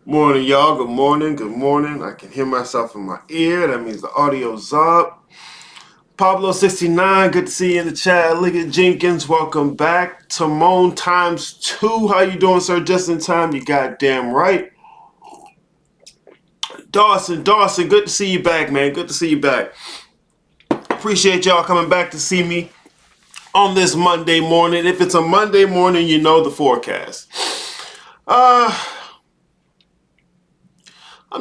Morning, y'all. Good morning. Good morning. I can hear myself in my ear. That means the audio's up. Pablo69, good to see you in the chat. Liggett Jenkins, welcome back. Timon times 2. How you doing, sir? Just in time. You goddamn right. Dawson, good to see you back, man. Good to see you back. Appreciate y'all coming back to see me on this Monday morning. If it's a Monday morning, you know the forecast. I'm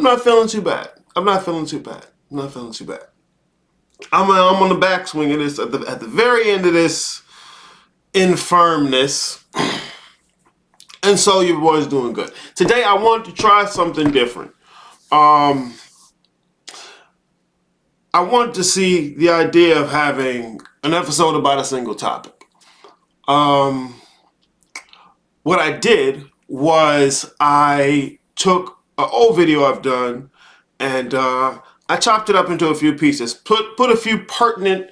not feeling too bad. I'm on the backswing of this, at the very end of this infirmness. And so your boy's doing good. Today I want to try something different. I want to see the idea of having an episode about a single topic. What I did was I took an old video I've done and I chopped it up into a few pieces, put a few pertinent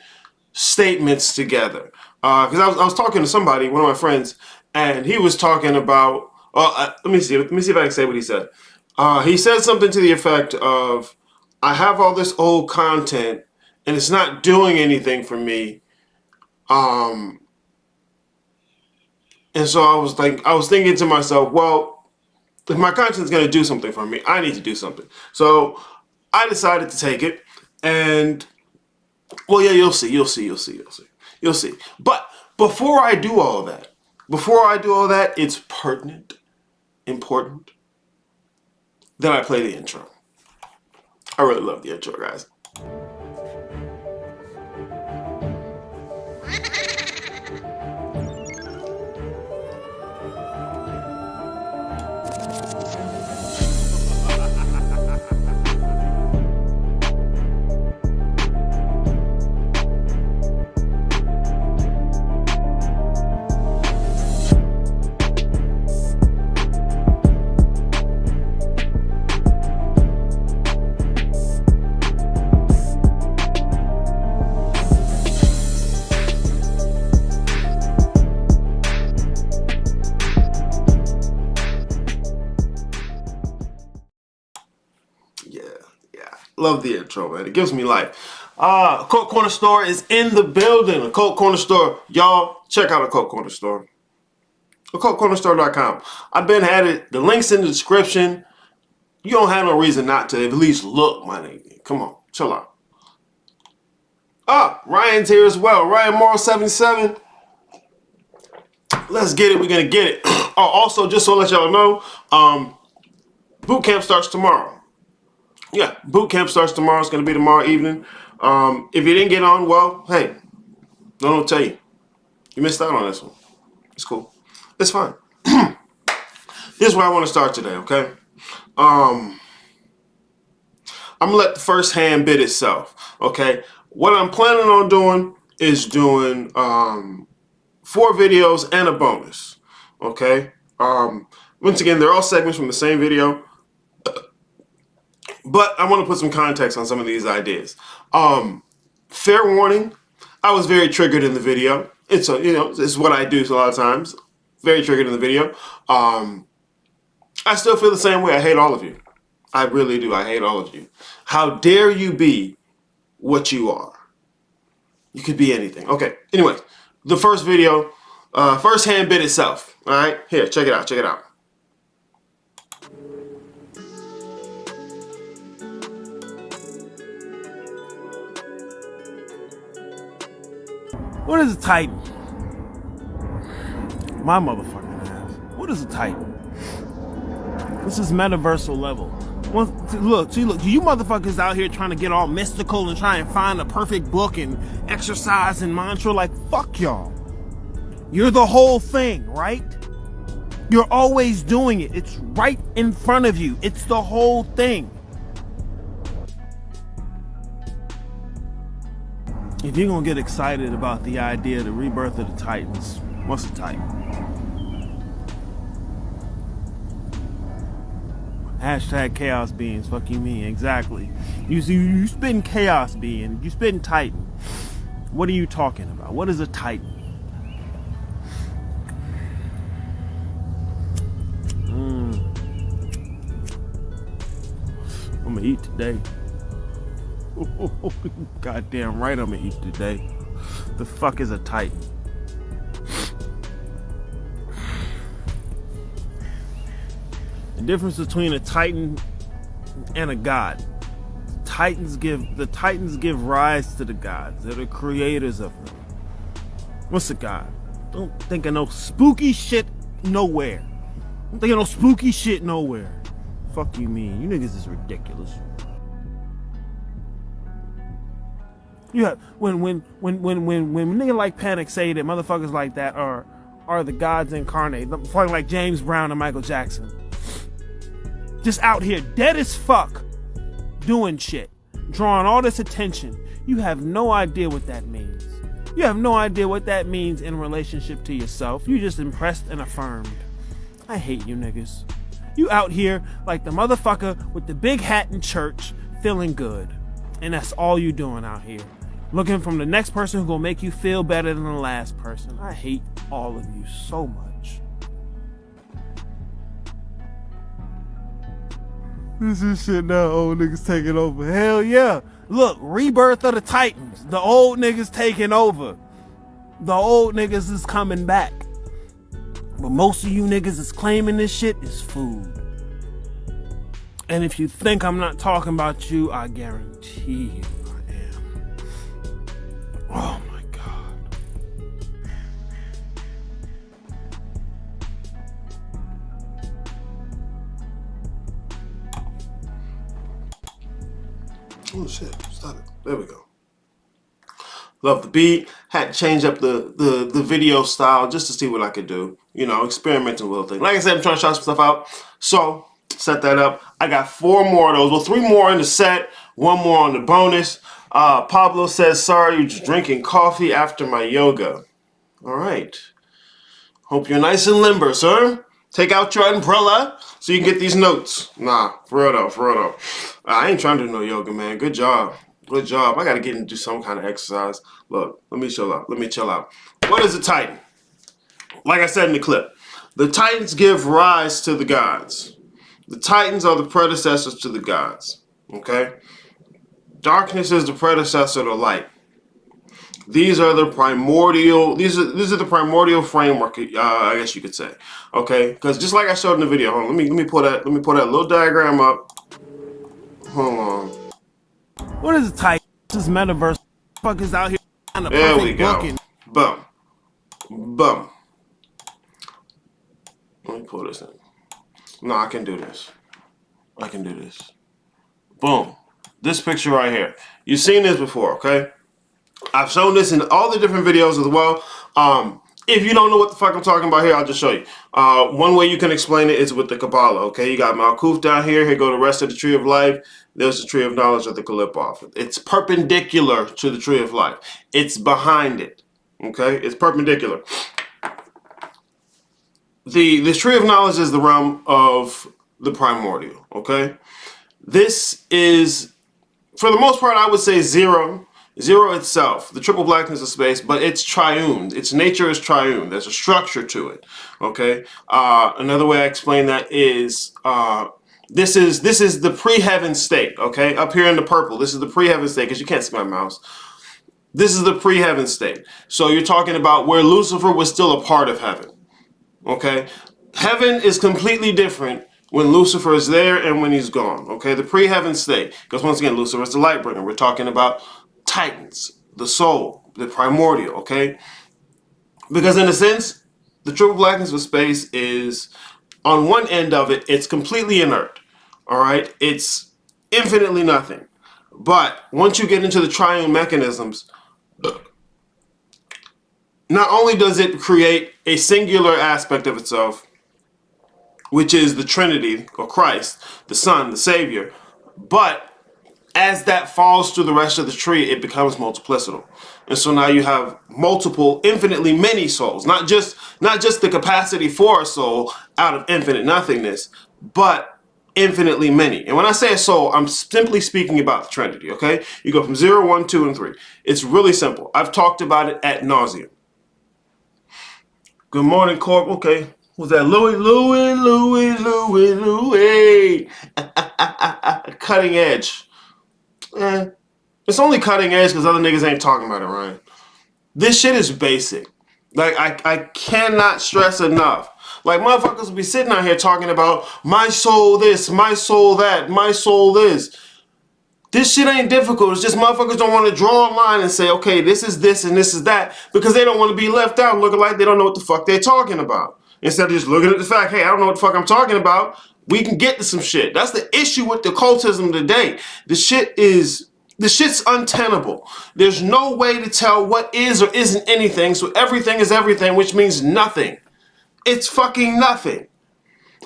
statements together. Because I was talking to somebody, one of my friends, and he was talking about. Let me see if I can say what he said. He said something to the effect of, "I have all this old content, and it's not doing anything for me." And so I was thinking to myself, well, if my content's going to do something for me, I need to do something. So I decided to take it, and well, yeah, you'll see. But before I do all that, it's pertinent, important that I play the intro. I really love the intro, guys. Love the intro, man. It gives me life. Occult Corner Store is in the building. Occult Corner Store. Y'all, check out Occult Corner Store. OccultCornerStore.com. I've been at it. The link's in the description. You don't have no reason not to at least look, my nigga. Come on. Chill out. Ryan's here as well. Ryan Morrow 77. Let's get it. We're going to get it. Also, just so to let y'all know, boot camp starts tomorrow. Yeah, boot camp starts tomorrow. It's going to be tomorrow evening. If you didn't get on, well, hey, don't tell you. You missed out on this one. It's cool. It's fine. This is where I want to start today, okay? I'm going to let the first hand bid itself, okay? What I'm planning on doing is doing 4 videos and a bonus, okay? Once again, they're all segments from the same video. But I want to put some context on some of these ideas. Fair warning, I was very triggered in the video. It's what I do a lot of times. Very triggered in the video. I still feel the same way. I hate all of you. I really do. I hate all of you. How dare you be what you are? You could be anything. Okay. Anyway, the first video, first hand bid itself. All right. Here, check it out. Check it out. What is a Titan? My motherfucking ass. What is a Titan? This is metaversal level. Look, you motherfuckers out here trying to get all mystical and try and find a perfect book and exercise and mantra. Like, fuck y'all. You're the whole thing, right? You're always doing it. It's right in front of you. It's the whole thing. If you're gonna get excited about the idea of the rebirth of the Titans, what's a Titan? Hashtag chaos beings, fuck you mean, exactly. You spitting chaos being, you spitting Titan. What are you talking about? What is a Titan? gonna eat today. Goddamn right I'm gonna eat today. The fuck is a Titan? The difference between a Titan and a god. The Titans give rise to the gods. They're the creators of them. What's a god? Don't think of no spooky shit nowhere. Don't think of no spooky shit nowhere. Fuck you mean? You niggas is ridiculous. You have when nigga like Panic say that motherfuckers like that are the gods incarnate, fucking like James Brown and Michael Jackson. Just out here dead as fuck doing shit, drawing all this attention. You have no idea what that means. You have no idea what that means in relationship to yourself. You just impressed and affirmed. I hate you niggas. You out here like the motherfucker with the big hat in church feeling good. And that's all you doing out here. Looking from the next person who gonna make you feel better than the last person. I hate all of you so much. This is shit now, old niggas taking over. Hell yeah. Look, rebirth of the Titans. The old niggas taking over. The old niggas is coming back. But most of you niggas is claiming this shit is food. And if you think I'm not talking about you, I guarantee you I am. Oh my God. Oh shit, stop it. There we go. Love the beat. Had to change up the video style just to see what I could do. You know, experimenting with things. Like I said, I'm trying to try some stuff out. So, set that up. I got 4 more of those. Well, 3 more in the set. 1 more on the bonus. Pablo says, sorry, you're just drinking coffee after my yoga. All right. Hope you're nice and limber, sir. Take out your umbrella so you can get these notes. Nah, for real though. I ain't trying to do no yoga, man. Good job. Good job. I got to get and do some kind of exercise. Look, let me chill out. What is a Titan? Like I said in the clip, the Titans give rise to the gods. The Titans are the predecessors to the gods. Okay? Darkness is the predecessor to light. These are the primordial. These are the primordial framework. I guess you could say. Okay, because just like I showed in the video. Hold on, let me pull that little diagram up. Hold on. What is a Titan? This is metaverse. Fuck is out here. There we go. Boom. Boom. Let me pull this in. No, I can do this. Boom. This picture right here. You've seen this before, okay? I've shown this in all the different videos as well. If you don't know what the fuck I'm talking about here, I'll just show you. One way you can explain it is with the Kabbalah, okay? You got Malkuth down here. Here go the rest of the Tree of Life. There's the Tree of Knowledge of the Kalipov. It's perpendicular to the Tree of Life. It's behind it, okay? It's perpendicular. The Tree of Knowledge is the realm of the primordial, okay? This is, for the most part, I would say zero. Zero itself, the triple blackness of space, but it's triune. Its nature is triune. There's a structure to it. Okay. Another way I explain that is this is the pre-heaven state. Okay. Up here in the purple, this is the pre-heaven state because you can't see my mouse. This is the pre-heaven state. So you're talking about where Lucifer was still a part of heaven. Okay. Heaven is completely different when Lucifer is there and when he's gone. Okay. The pre-heaven state, because once again, Lucifer is the light bringer. We're talking about Titans, the soul, the primordial, okay? Because in a sense, the triple blackness of space is, on one end of it, it's completely inert, all right? It's infinitely nothing. But once you get into the triune mechanisms, not only does it create a singular aspect of itself, which is the Trinity, or Christ, the Son, the Savior, but as that falls through the rest of the tree, it becomes multiplicidal. And so now you have multiple, infinitely many souls. Not just the capacity for a soul out of infinite nothingness, but infinitely many. And when I say a soul, I'm simply speaking about the Trinity, okay? You go from 0, 1, 2, and 3. It's really simple. I've talked about it ad nauseum. Good morning, Corp. Okay. Was that Louis? Cutting edge. It's only cutting edge because other niggas ain't talking about it, Ryan. This shit is basic. Like, I cannot stress enough. Like, motherfuckers will be sitting out here talking about my soul this, my soul that, my soul this. This shit ain't difficult. It's just motherfuckers don't want to draw a line and say, okay, this is this and this is that, because they don't want to be left out looking like they don't know what the fuck they're talking about. Instead of just looking at the fact, hey, I don't know what the fuck I'm talking about, we can get to some shit. That's the issue with the occultism today. The shit's untenable. There's no way to tell what is or isn't anything, so everything is everything, which means nothing. It's fucking nothing.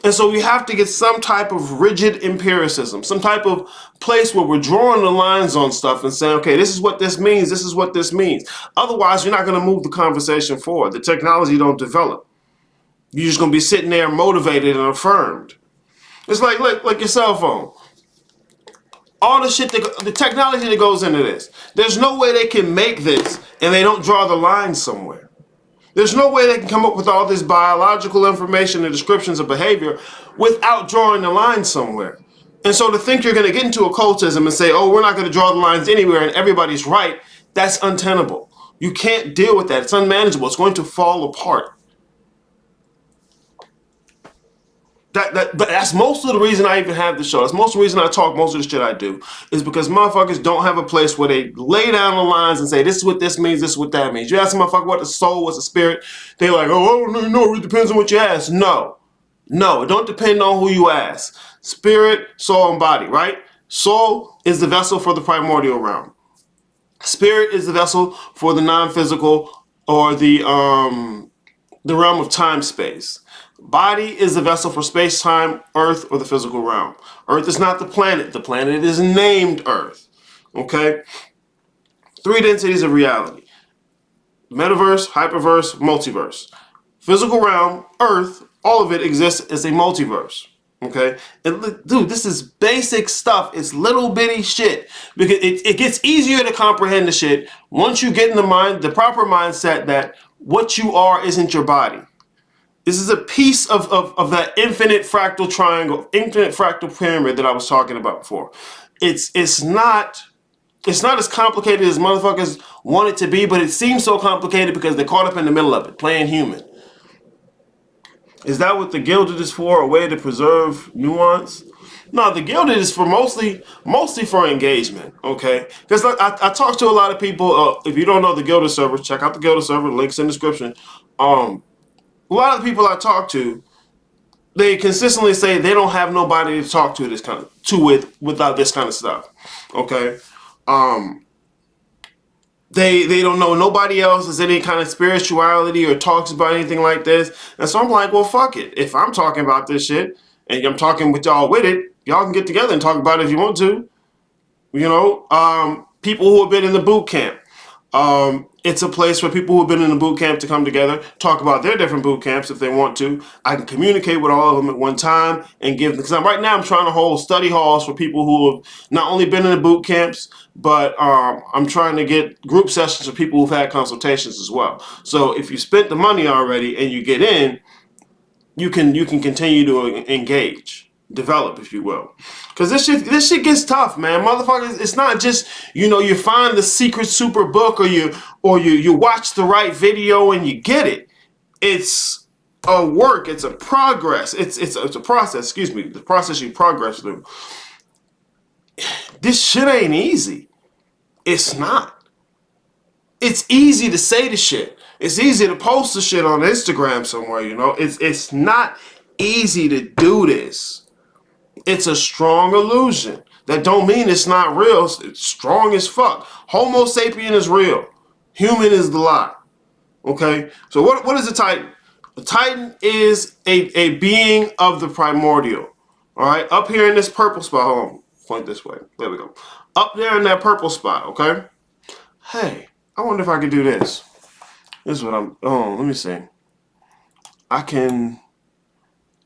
And so we have to get some type of rigid empiricism, some type of place where we're drawing the lines on stuff and saying, okay, this is what this means, this is what this means. Otherwise, you're not going to move the conversation forward. The technology don't develop. You're just going to be sitting there motivated and affirmed. It's like your cell phone. All the shit, the technology that goes into this. There's no way they can make this and they don't draw the line somewhere. There's no way they can come up with all this biological information and descriptions of behavior without drawing the line somewhere. And so to think you're going to get into occultism and say, oh, we're not going to draw the lines anywhere and everybody's right, that's untenable. You can't deal with that. It's unmanageable. It's going to fall apart. That's most of the reason I even have the show. That's most of the reason I talk most of the shit I do, is because motherfuckers don't have a place where they lay down the lines and say, this is what this means, this is what that means. You ask a motherfucker what the soul, what's the spirit, they're like, oh, I don't really know, it depends on what you ask. No, it don't depend on who you ask. Spirit, soul, and body, right? Soul is the vessel for the primordial realm. Spirit is the vessel for the non-physical or the realm of time-space. Body is the vessel for space-time, Earth, or the physical realm. Earth is not the planet. The planet is named Earth. Okay? 3 densities of reality. Metaverse, hyperverse, multiverse. Physical realm, Earth, all of it exists as a multiverse. Okay? And dude, this is basic stuff. It's little bitty shit. Because it gets easier to comprehend the shit once you get in the proper mindset that what you are isn't your body. This is a piece of that infinite fractal triangle, infinite fractal pyramid that I was talking about before. It's not as complicated as motherfuckers want it to be, but it seems so complicated because they're caught up in the middle of it, playing human. Is that what the Gilded is for? A way to preserve nuance? No, the Gilded is for mostly for engagement, okay? Because I talk to a lot of people. If you don't know the Gilded server, check out the Gilded server. Links in the description. A lot of the people I talk to, they consistently say they don't have nobody to talk to without this kind of stuff. Okay, they don't know nobody else has any kind of spirituality or talks about anything like this, and so I'm like, well, fuck it. If I'm talking about this shit and I'm talking with y'all with it, y'all can get together and talk about it if you want to. You know, people who have been in the boot camp. It's a place for people who have been in the boot camp to come together, talk about their different boot camps if they want to. I can communicate with all of them at one time and give them, because right now I'm trying to hold study halls for people who have not only been in the boot camps, but I'm trying to get group sessions for people who've had consultations as well. So if you spent the money already and you get in, you can continue to engage, develop, if you will. Because this shit gets tough, man. Motherfuckers, it's not just, you find the secret super book or you watch the right video and you get it. It's a work, it's a progress. It's a process, the process you progress through. This shit ain't easy. It's not. It's easy to say the shit. It's easy to post the shit on Instagram somewhere, It's not easy to do this. It's a strong illusion. That don't mean it's not real. It's strong as fuck. Homo sapien is real. Human is the lie. Okay? So what is a Titan? A Titan is a being of the primordial. Alright? Up here in this purple spot. Hold on. Point this way. There we go. Up there in that purple spot. Okay? Hey, I wonder if I could do this. This is what let me see. I can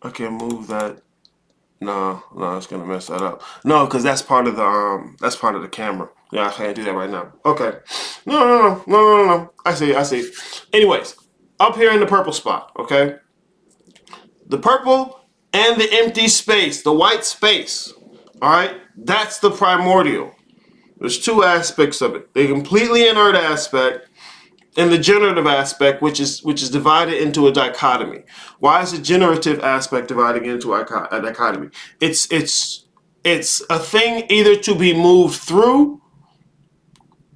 move that. No, it's gonna mess that up. No, because that's part of the camera. Yeah, I can't do that right now. Okay. No. I see. Anyways, up here in the purple spot, okay? The purple and the empty space, the white space. All right, that's the primordial. There's two aspects of it: the completely inert aspect and the generative aspect, which is divided into a dichotomy. Why is the generative aspect divided into a dichotomy? It's a thing either to be moved through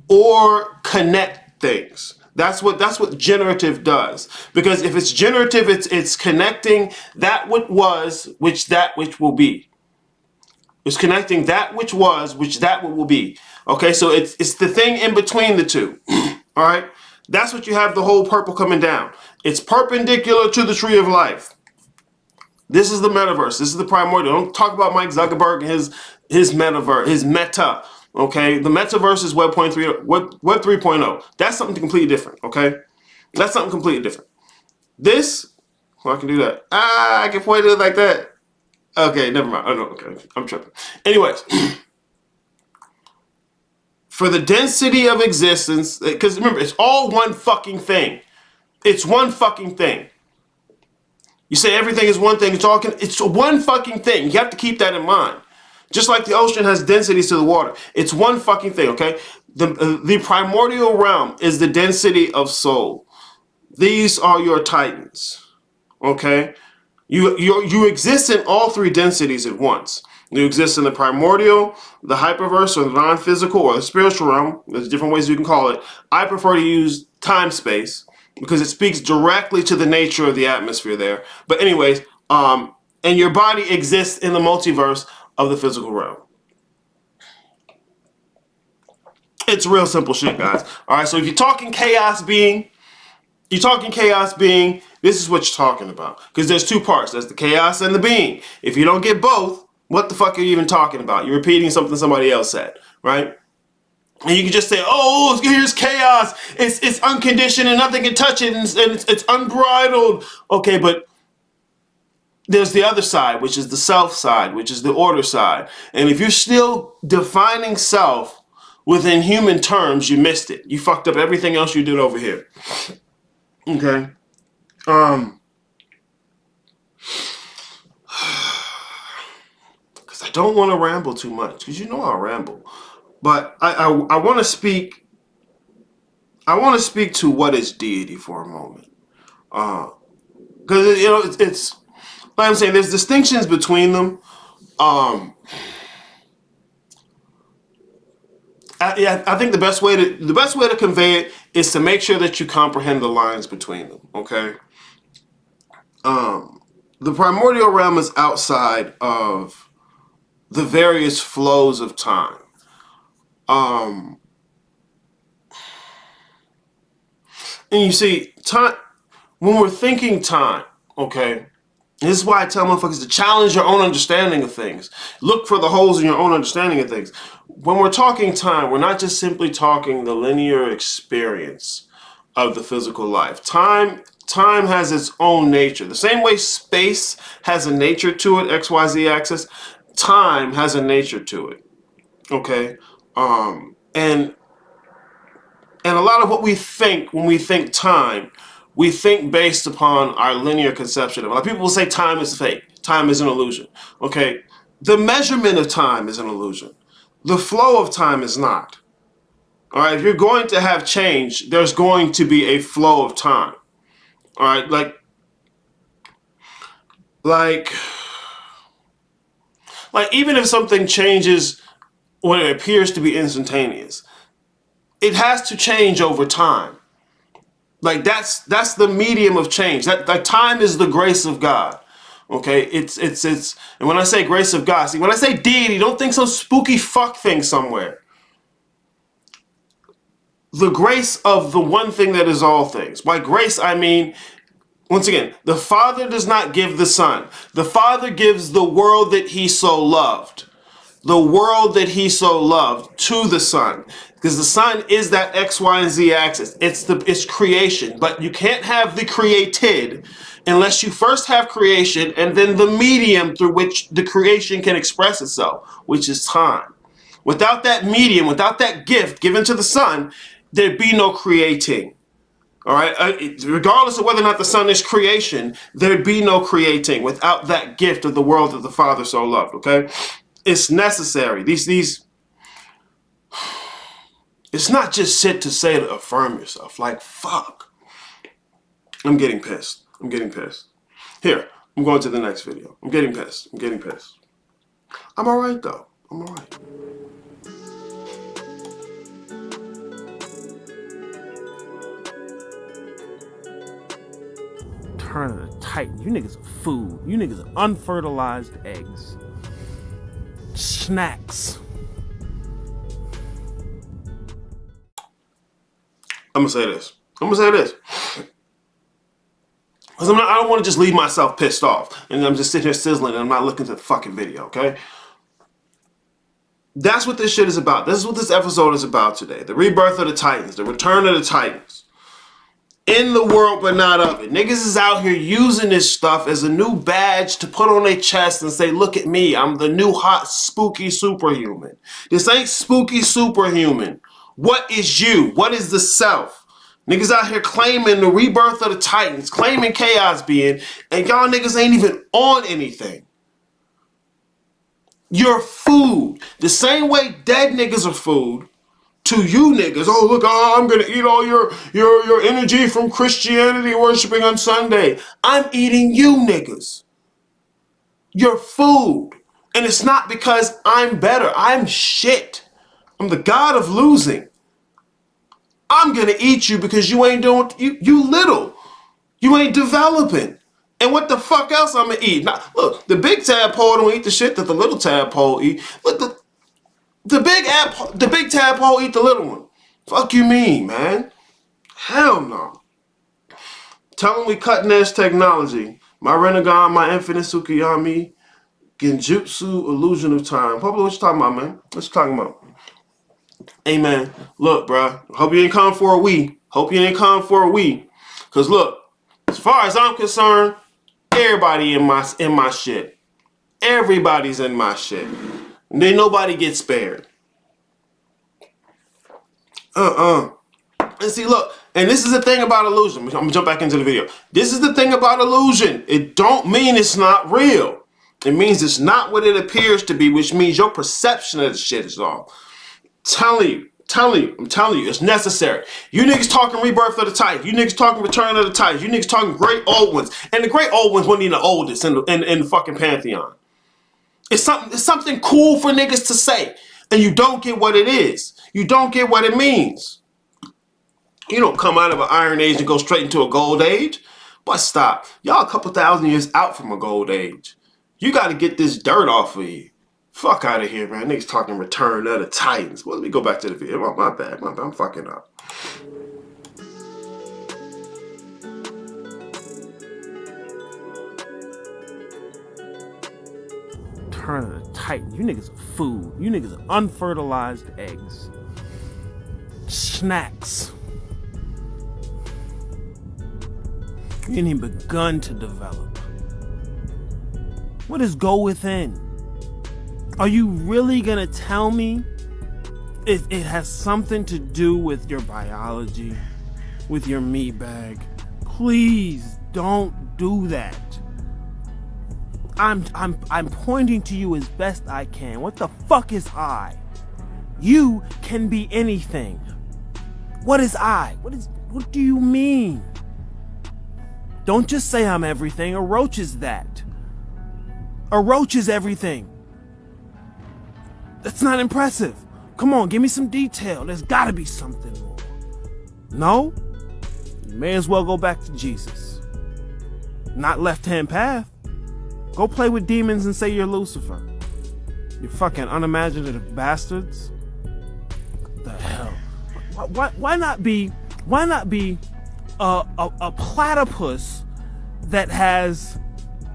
or connect things. That's what generative does. Because if it's generative, it's connecting that which was, which that which will be. It's connecting that which was, which that what will be. Okay, so it's the thing in between the two. All right, that's what you have the whole purple coming down. It's perpendicular to the tree of life. This is the metaverse. This is the primordial. Don't talk about Mike Zuckerberg and his metaverse, his meta. Okay, the metaverse is Web 3.0. That's something completely different. Okay, that's something completely different. This, well, I can do that. I can point it like that. Okay, never mind. Oh no, okay, I'm tripping. Anyways, for the density of existence, because remember, it's all one fucking thing. It's one fucking thing. You say everything is one thing. It's one fucking thing. You have to keep that in mind. Just like the ocean has densities to the water. It's one fucking thing, okay? The primordial realm is the density of soul. These are your titans, okay? You exist in all three densities at once. You exist in the primordial, the hyperverse, or the non-physical, or the spiritual realm. There's different ways you can call it. I prefer to use time-space because it speaks directly to the nature of the atmosphere there. But anyways, and your body exists in the multiverse of the physical realm. It's real simple shit, guys. All right, so if you're talking chaos being, this is what you're talking about. Because there's two parts. There's the chaos and the being. If you don't get both, what the fuck are you even talking about? You're repeating something somebody else said, right? And you can just say, oh, here's chaos. It's unconditioned and nothing can touch it, and it's unbridled. Okay, but there's the other side, which is the self side, which is the order side. And if you're still defining self within human terms, you missed it. You fucked up everything else you did over here. Okay. Because I don't want to ramble too much, because you know I'll ramble. But I want to speak. I want to speak to what is deity for a moment. Because it's like I'm saying, there's distinctions between them. I think the best way to convey it is to make sure that you comprehend the lines between them. Okay. The primordial realm is outside of the various flows of time. And you see, time, when we're thinking time, okay, this is why I tell motherfuckers to challenge your own understanding of things. Look for the holes in your own understanding of things. When we're talking time, we're not just simply talking the linear experience of the physical life. Time has its own nature. The same way space has a nature to it, XYZ axis, time has a nature to it. Okay? And a lot of what we think when we think time, we think based upon our linear conception of it. Like people will say time is fake. Time is an illusion. Okay? The measurement of time is an illusion. The flow of time is not. All right? If you're going to have change, there's going to be a flow of time. All right? Like even if something changes when it appears to be instantaneous, it has to change over time. Like that's the medium of change. That time is the grace of God. Okay, it's and when I say grace of God, see, when I say deity, don't think some spooky fuck thing somewhere. The grace of the one thing that is all things. By grace, I mean, once again, the Father does not give the Son. The Father gives the world that He so loved. The world that He so loved to the Son. Because the Son is that X, Y, and Z axis. It's creation. But you can't have the created unless you first have creation and then the medium through which the creation can express itself, which is time. Without that medium, without that gift given to the Son, there'd be no creating. All right, regardless of whether or not the Son is creation, there'd be no creating without that gift of the world that the Father so loved. Okay, it's necessary. These. It's not just shit to say to affirm yourself. Like, fuck. I'm getting pissed. I'm getting pissed. Here, I'm going to the next video. I'm getting pissed. I'm getting pissed. I'm all right though. I'm all right. Turn of the Titan. You niggas are food. You niggas are unfertilized eggs. Snacks. I'm gonna say this. Because I don't want to just leave myself pissed off and I'm just sitting here sizzling and I'm not looking at the fucking video, okay? That's what this shit is about. This is what this episode is about today. The rebirth of the Titans, the return of the Titans. In the world, but not of it. Niggas is out here using this stuff as a new badge to put on their chest and say, look at me, I'm the new hot spooky superhuman. This ain't spooky superhuman. What is you? What is the self? Niggas out here claiming the rebirth of the Titans, claiming chaos being, and y'all niggas ain't even on anything. You're food. The same way dead niggas are food to you niggas. Oh, look, I'm gonna eat all your energy from Christianity worshiping on Sunday. I'm eating you niggas. You're food. And it's not because I'm better. I'm shit. I'm the god of losing. I'm gonna eat you because you ain't doing, you little. You ain't developing. And what the fuck else I'm gonna eat? Now, look, the big tadpole don't eat the shit that the little tadpole eat. Look, the big tadpole eat the little one. Fuck you mean, man? Hell no. Tell them we cutting edge technology. My Renegon, my Infinite Tsukiyami, Genjutsu, Illusion of Time. Pablo, what you talking about, man? What you talking about? Hey, man, look, bruh. Hope you ain't come for a we. Because look, as far as I'm concerned, everybody in my shit. Everybody's in my shit. And then nobody gets spared. And see, look, and this is the thing about illusion. I'm gonna jump back into the video. This is the thing about illusion. It don't mean it's not real. It means it's not what it appears to be, which means your perception of the shit is off. I'm telling you, it's necessary. You niggas talking rebirth of the Titans. You niggas talking return of the Titans. You niggas talking great old ones. And the great old ones weren't even the oldest in the fucking pantheon. It's something cool for niggas to say. And you don't get what it is. You don't get what it means. You don't come out of an Iron Age and go straight into a Gold Age. But stop. Y'all a couple thousand years out from a Gold Age. You got to get this dirt off of you. Fuck out of here, man. Niggas talking return of the Titans. Well, let me go back to the video. My bad. I'm fucking up. Turn of the Titan. You niggas are food. You niggas are unfertilized eggs. Snacks. You ain't even begun to develop. What is go within? Are you really gonna tell me it has something to do with your biology, with your meat bag? Please don't do that. I'm pointing to you as best I can. What the fuck is I? You can be anything. What is I? What do you mean? Don't just say I'm everything. A roach is that. A roach is everything. That's not impressive. Come on, give me some detail. There's gotta be something more. No? You may as well go back to Jesus. Not left-hand path. Go play with demons and say you're Lucifer. You fucking unimaginative bastards. What the hell? Why not be a platypus that has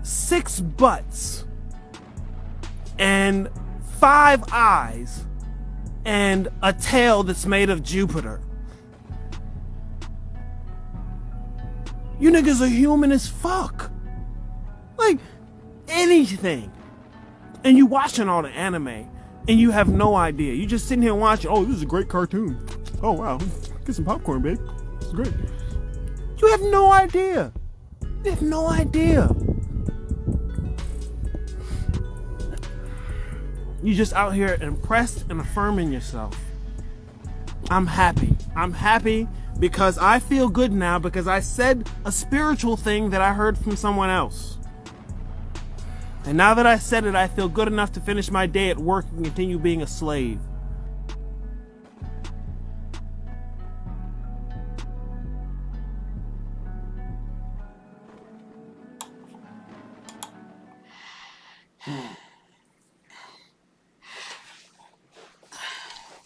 6 butts and 5 eyes and a tail that's made of Jupiter? You niggas are human as fuck. Like, anything. And you watching all the anime and you have no idea. You just sitting here watching, oh, this is a great cartoon. Oh, wow. Get some popcorn, babe. This is great. You have no idea. You have no idea. You just out here impressed and affirming yourself. I'm happy. I'm happy because I feel good now because I said a spiritual thing that I heard from someone else. And now that I said it, I feel good enough to finish my day at work and continue being a slave.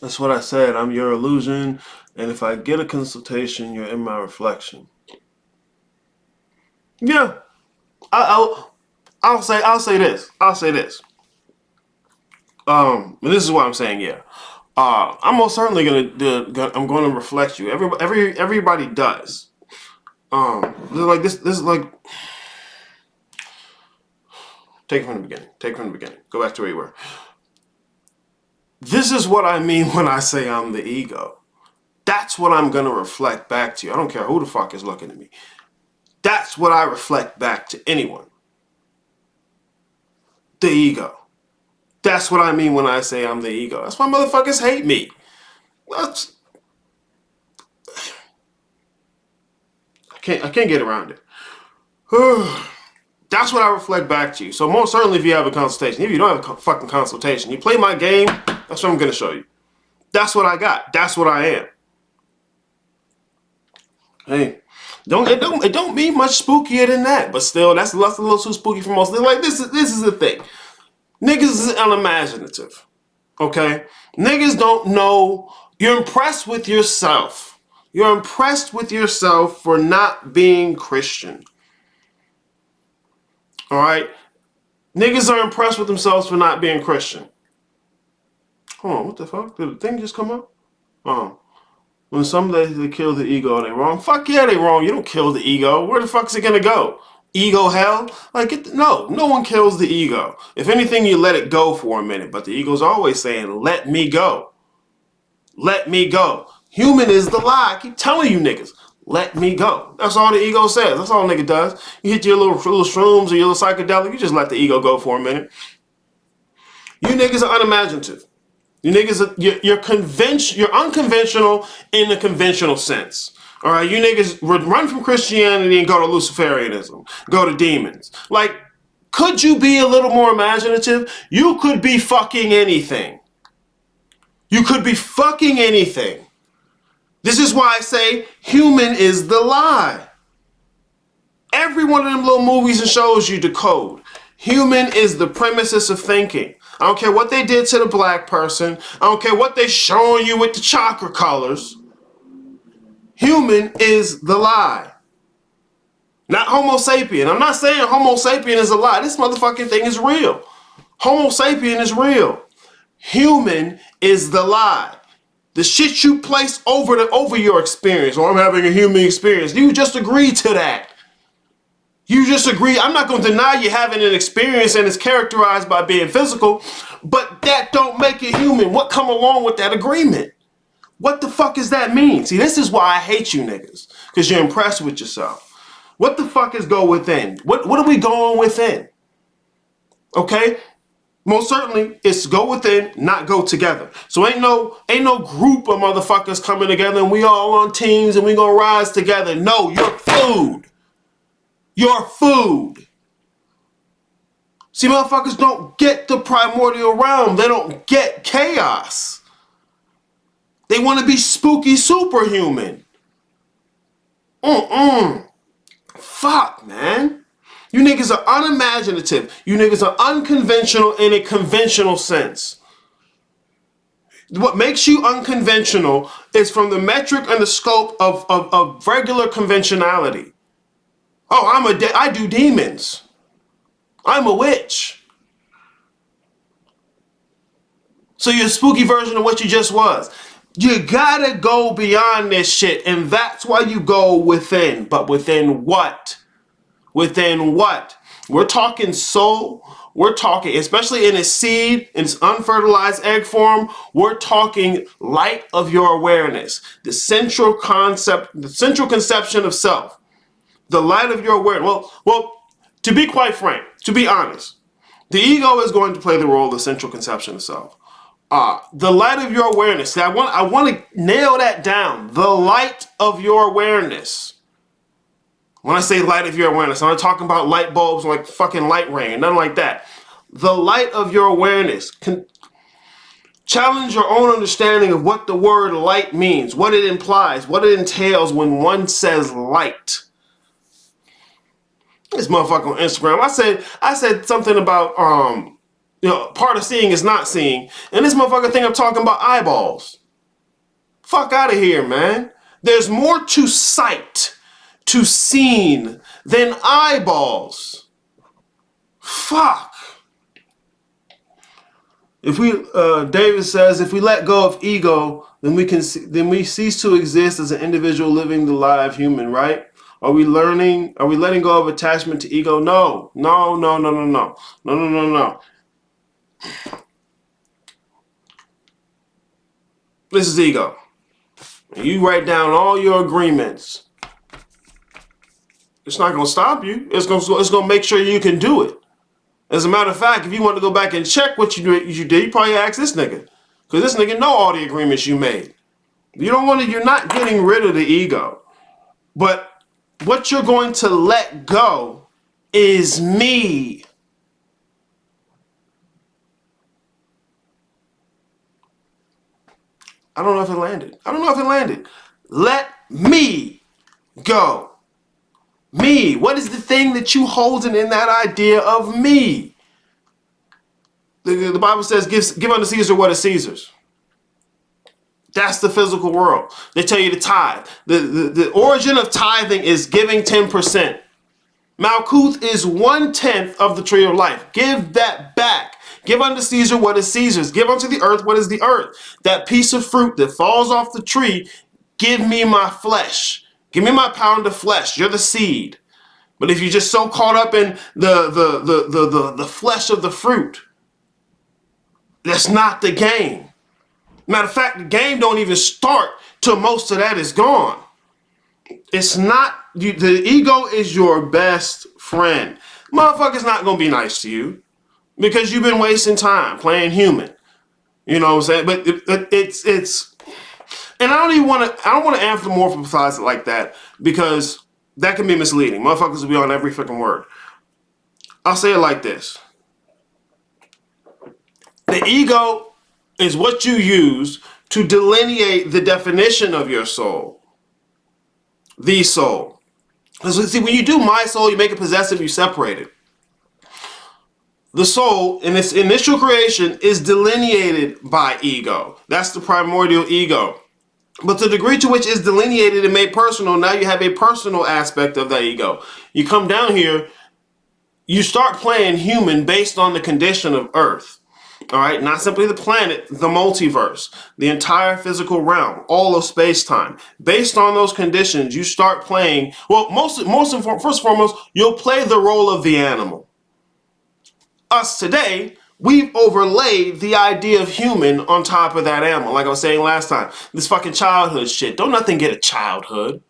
That's what I said. I'm your illusion, and if I get a consultation, you're in my reflection. Yeah, I'll say this. And this is what I'm saying. Yeah, I'm most certainly I'm going to reflect you. Everybody does. This is like. Take it from the beginning. Go back to where you were. This is what I mean when I say I'm the ego. That's what I'm going to reflect back to you. I don't care who the fuck is looking at me. That's what I reflect back to anyone. The ego. That's what I mean when I say I'm the ego. That's why motherfuckers hate me. I can't get around it. That's what I reflect back to you. So most certainly if you have a consultation, if you don't have a fucking consultation, you play my game, that's what I'm going to show you. That's what I got. That's what I am. Hey, it don't mean much spookier than that, but still, that's a little too spooky for most. Like this is the thing. Niggas is unimaginative. Okay? Niggas don't know. You're impressed with yourself. You're impressed with yourself for not being Christian. All right? Niggas are impressed with themselves for not being Christian. Hold on, what the fuck? Did the thing just come up? When somebody they kill the ego, are they wrong? Fuck yeah, they wrong. You don't kill the ego. Where the fuck is it gonna go? Ego hell? Like, no one kills the ego. If anything, you let it go for a minute. But the ego's always saying, let me go. Let me go. Human is the lie. I keep telling you niggas, let me go. That's all the ego says. That's all a nigga does. You hit your little shrooms or your little psychedelic, you just let the ego go for a minute. You niggas are unimaginative. You niggas, you're unconventional in the conventional sense. All right, you niggas run from Christianity and go to Luciferianism, go to demons. Like, could you be a little more imaginative? You could be fucking anything. You could be fucking anything. This is why I say human is the lie. Every one of them little movies and shows you decode. Human is the premises of thinking. I don't care what they did to the black person. I don't care what they showing you with the chakra colors. Human is the lie. Not Homo sapien. I'm not saying Homo sapien is a lie. This motherfucking thing is real. Homo sapien is real. Human is the lie. The shit you place over your experience, or I'm having a human experience. You just agree to that. You just agree. I'm not going to deny you having an experience and it's characterized by being physical, but that don't make it human. What come along with that agreement? What the fuck does that mean? See, this is why I hate you niggas, because you're impressed with yourself. What the fuck is go within? What are we going within? Okay? Most certainly, it's go within, not go together. So ain't no group of motherfuckers coming together and we all on teams and we gonna rise together. No, you're food. You're food. See, motherfuckers don't get the primordial realm. They don't get chaos. They want to be spooky superhuman. Fuck, man. You niggas are unimaginative. You niggas are unconventional in a conventional sense. What makes you unconventional is from the metric and the scope of regular conventionality. Oh, I do demons. I'm a witch. So you're a spooky version of what you just was. You gotta go beyond this shit, and that's why you go within. But within what? Within what? We're talking soul. We're talking, especially in its seed, in its unfertilized egg form, we're talking light of your awareness. The central concept, the central conception of self. The light of your awareness. Well, to be quite frank, to be honest, the ego is going to play the role of the central conception of self. The light of your awareness. I want to nail that down. The light of your awareness. When I say light of your awareness, I'm not talking about light bulbs like fucking light rain, nothing like that. The light of your awareness can challenge your own understanding of what the word light means, what it implies, what it entails when one says light. This motherfucker on Instagram, I said something about part of seeing is not seeing, and this motherfucker think I'm talking about eyeballs. Fuck out of here, man. There's more to sight, to seen, than eyeballs. Fuck. If we, David says, if we let go of ego, then we cease to exist as an individual living the live human, right? Are we letting go of attachment to ego? No. This is ego. You write down all your agreements. It's not going to stop you. It's going to make sure you can do it. As a matter of fact, if you want to go back and check what you did, you probably ask this nigga. Because this nigga know all the agreements you made. You're not getting rid of the ego. But what you're going to let go is me. I don't know if it landed. Let me go. Me. What is the thing that you holding in that idea of me? The Bible says, give unto Caesar what is Caesar's. That's the physical world. They tell you to tithe. The origin of tithing is giving 10%. Malkuth is 1/10 of the tree of life. Give that back. Give unto Caesar what is Caesar's. Give unto the earth what is the earth. That piece of fruit that falls off the tree, give me my flesh. Give me my pound of flesh. You're the seed. But if you're just so caught up in the flesh of the fruit, that's not the game. Matter of fact, the game don't even start till most of that is gone. It's not, the ego is your best friend. Motherfucker's not going to be nice to you because you've been wasting time playing human. You know what I'm saying? But it's, and I don't want to anthropomorphize it like that because that can be misleading. Motherfuckers will be on every freaking word. I'll say it like this. The ego is what you use to delineate the definition of your soul. The soul. See, when you do my soul, you make it possessive, you separate it. The soul, in its initial creation, is delineated by ego. That's the primordial ego. But the degree to which it's delineated and made personal, now you have a personal aspect of that ego. You come down here, you start playing human based on the condition of Earth. All right, not simply the planet, the multiverse, the entire physical realm, all of space-time. Based on those conditions, you start playing, well, first and foremost, you'll play the role of the animal. Us today, we've overlaid the idea of human on top of that animal. Like I was saying last time, this fucking childhood shit. Don't nothing get a childhood.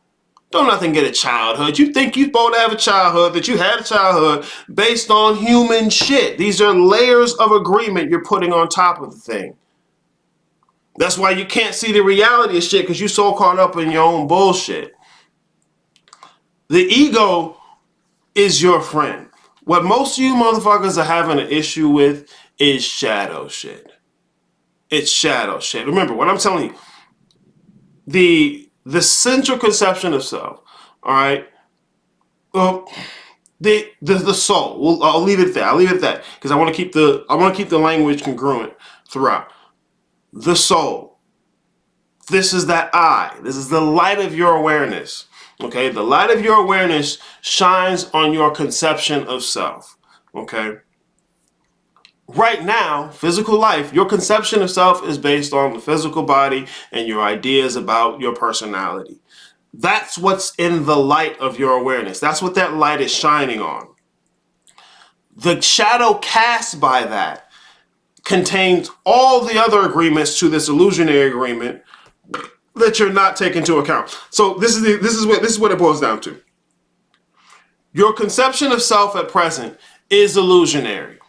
Don't nothing get a childhood. You think you're supposed to have a childhood, that you had a childhood based on human shit. These are layers of agreement you're putting on top of the thing. That's why you can't see the reality of shit because you're so caught up in your own bullshit. The ego is your friend. What most of you motherfuckers are having an issue with is shadow shit. It's shadow shit. Remember, what I'm telling you, the central conception of self, all right? Well, the soul. Well, I'll leave it there. I'll leave it at that because I want to keep the language congruent throughout. The soul. This is that I. This is the light of your awareness. Okay, the light of your awareness shines on your conception of self. Okay. Right now, physical life, your conception of self is based on the physical body and your ideas about your personality. That's what's in the light of your awareness. That's what that light is shining on. The shadow cast by that contains all the other agreements to this illusionary agreement that you're not taking into account. So this is what it boils down to. Your conception of self at present is illusionary.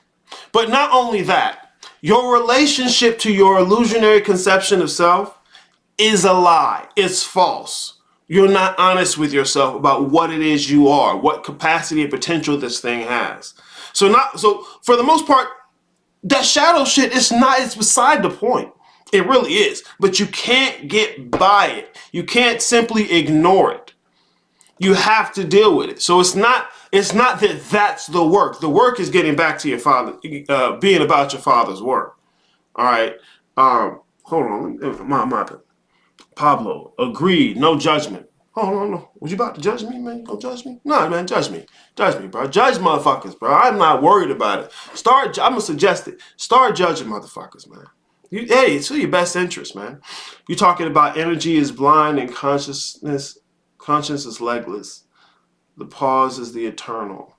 But not only that, your relationship to your illusionary conception of self is a lie. It's false. You're not honest with yourself about what it is you are, what capacity and potential this thing has. So for the most part, that shadow shit it's beside the point. It really is. But you can't get by it. You can't simply ignore it. You have to deal with it. So it's not that that's the work. The work is getting back to your father, being about your father's work. All right. Hold on. My Pablo, agreed. No judgment. Hold on, no. Was you about to judge me, man? Don't judge me. Nah, man, judge me. Judge me, bro. Judge motherfuckers, bro. I'm not worried about it. I'm gonna suggest it. Start judging motherfuckers, man. Hey, it's for your best interest, man. You're talking about energy is blind and conscience is legless. The pause is the eternal.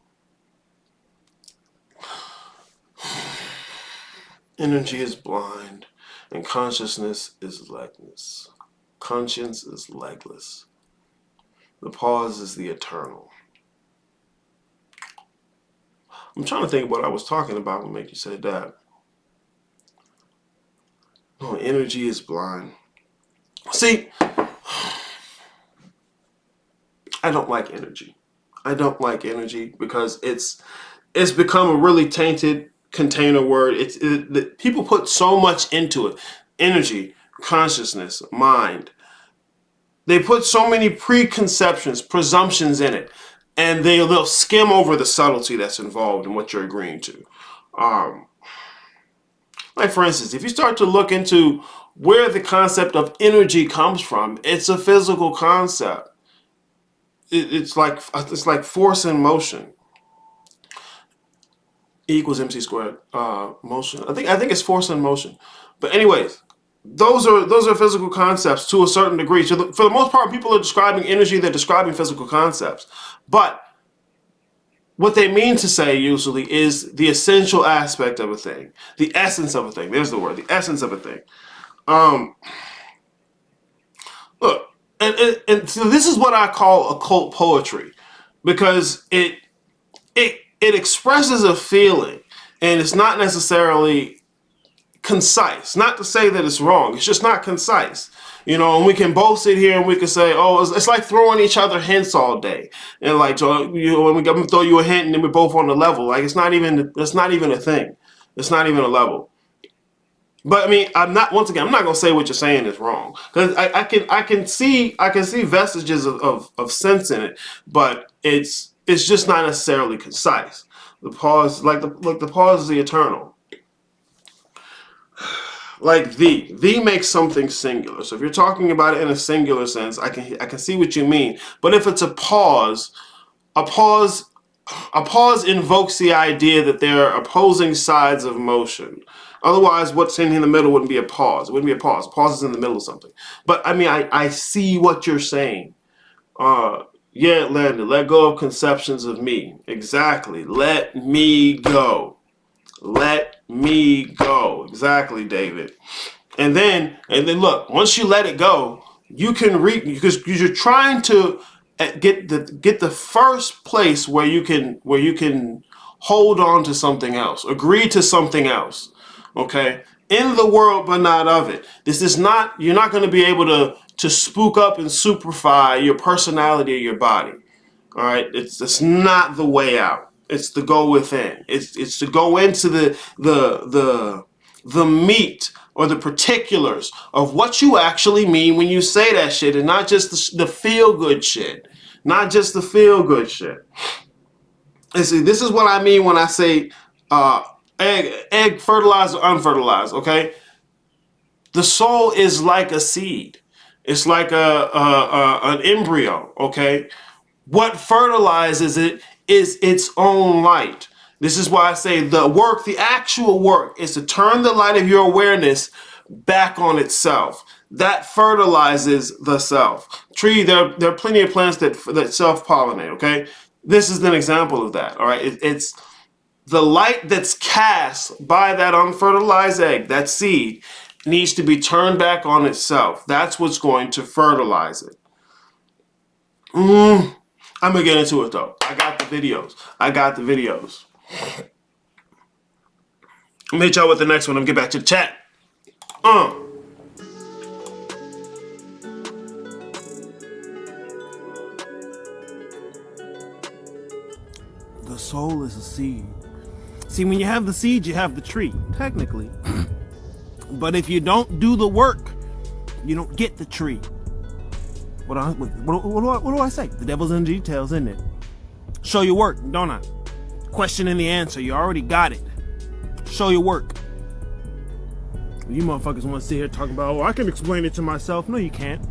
Energy is blind and consciousness is legless. Conscience is legless. The pause is the eternal. I'm trying to think what I was talking about to make you say that. No, energy is blind. See, I don't like energy. I don't like energy because it's become a really tainted container word. People put so much into it. Energy, consciousness, mind. They put so many preconceptions, presumptions in it, and they'll skim over the subtlety that's involved in what you're agreeing to. Like for instance, if you start to look into where the concept of energy comes from, it's a physical concept. It's like force in motion. E equals mc squared. Motion. I think it's force in motion. But anyways, those are physical concepts to a certain degree. So for the most part, people are describing energy, they're describing physical concepts. But what they mean to say usually is the essential aspect of a thing, the essence of a thing. There's the word, the essence of a thing. Look, and so this is what I call occult poetry, because it expresses a feeling, and it's not necessarily concise. Not to say that it's wrong. It's just not concise. You know, and we can both sit here and we can say, oh, it's like throwing each other hints all day. And like, when I'm gonna throw you a hint and then we're both on the level. Like, it's not even a thing. It's not even a level. But I mean, I'm not gonna say what you're saying is wrong, because I can see vestiges of sense in it, but it's just not necessarily concise. The pause, like the pause is the eternal. Like the makes something singular. So if you're talking about it in a singular sense, I can see what you mean. But if it's a pause invokes the idea that there are opposing sides of motion. Otherwise, what's in the middle wouldn't be a pause. It wouldn't be a pause. A pause is in the middle of something. But I mean, I see what you're saying. Yeah, Landon, let go of conceptions of me. Exactly. Let me go. Let me go. Exactly, David. And then look, once you let it go, you can because you're trying to get the first place where you can hold on to something else, agree to something else. Okay? In the world but not of it. You're not going to be able to spook up and superfy your personality or your body. All right? It's not the way out. It's to go within. It's to go into the meat or the particulars of what you actually mean when you say that shit, and not just the feel good shit. Not just the feel good shit. And see, this is what I mean when I say egg fertilized or unfertilized. Okay, the soul is like a seed. It's like an embryo. Okay. What fertilizes it is its own light. This is why I say the actual work, is to turn the light of your awareness back on itself. That fertilizes the self. There are plenty of plants that self-pollinate, okay? This is an example of that, all right? It's the light that's cast by that unfertilized egg, that seed, needs to be turned back on itself. That's what's going to fertilize it. I'm gonna get into it though. I got the videos. I'm gonna hit y'all with the next one. I'm gonna get back to the chat. The soul is a seed. See, when you have the seed, you have the tree, technically. But if you don't do the work, you don't get the tree. What do I say? The devil's in the details, isn't it? Show your work, don't I? Questioning the answer. You already got it. Show your work. You motherfuckers want to sit here talking about, oh, I can explain it to myself. No, you can't.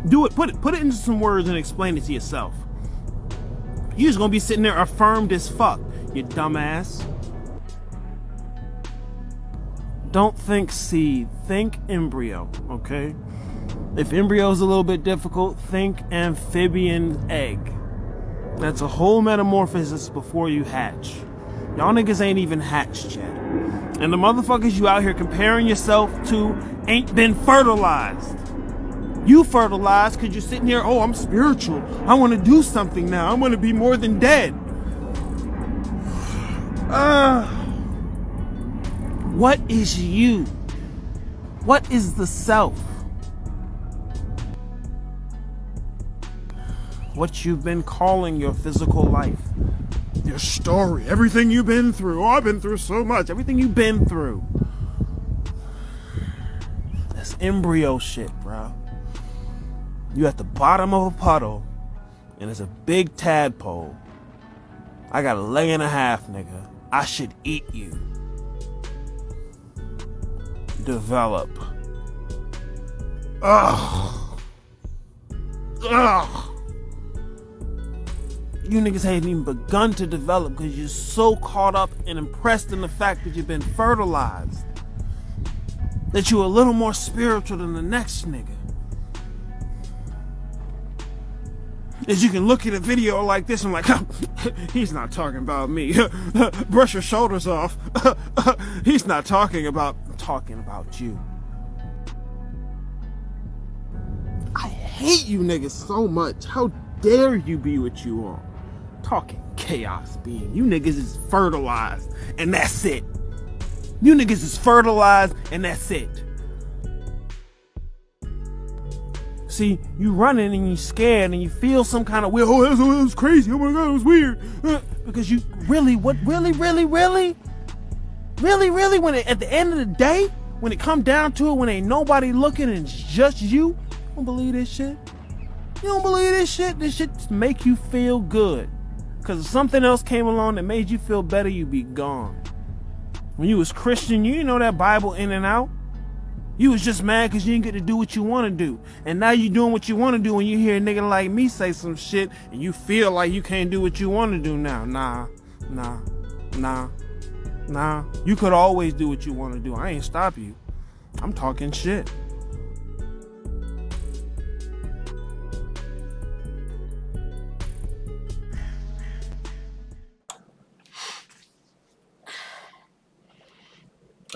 Do it. Put it into some words and explain it to yourself. You're just gonna be sitting there affirmed as fuck, you dumbass. Don't think seed, think embryo, okay? If embryo is a little bit difficult, think amphibian egg. That's a whole metamorphosis before you hatch. Y'all niggas ain't even hatched yet. And the motherfuckers you out here comparing yourself to ain't been fertilized. You fertilized because you're sitting here, oh, I'm spiritual. I want to do something now. I want to be more than dead. What is you? What is the self? What you've been calling your physical life. Your story, everything you've been through. Oh, I've been through so much. Everything you've been through. That's embryo shit, bro. You at the bottom of a puddle, and there's a big tadpole. I got a leg and a half, nigga. I should eat you. Develop. Ugh. You niggas haven't even begun to develop because you're so caught up and impressed in the fact that you've been fertilized. That you're a little more spiritual than the next nigga. Is you can look at a video like this and like, he's not talking about me. Brush your shoulders off. He's not talking about you. I hate you niggas so much. How dare you be what you are? Talking chaos being. You niggas is fertilized and that's it. You niggas is fertilized and that's it. See, you running and you scared and you feel some kind of weird, oh, that was crazy, oh my god, it was weird. Because you really, when at the end of the day, when it come down to it, when ain't nobody looking and it's just you don't believe this shit. You don't believe this shit? This shit make you feel good. Because if something else came along that made you feel better, you'd be gone. When you was Christian, you didn't know that Bible in and out. You was just mad because you didn't get to do what you want to do. And now you doing what you want to do when you hear a nigga like me say some shit and you feel like you can't do what you want to do now. Nah. You could always do what you want to do. I ain't stop you. I'm talking shit.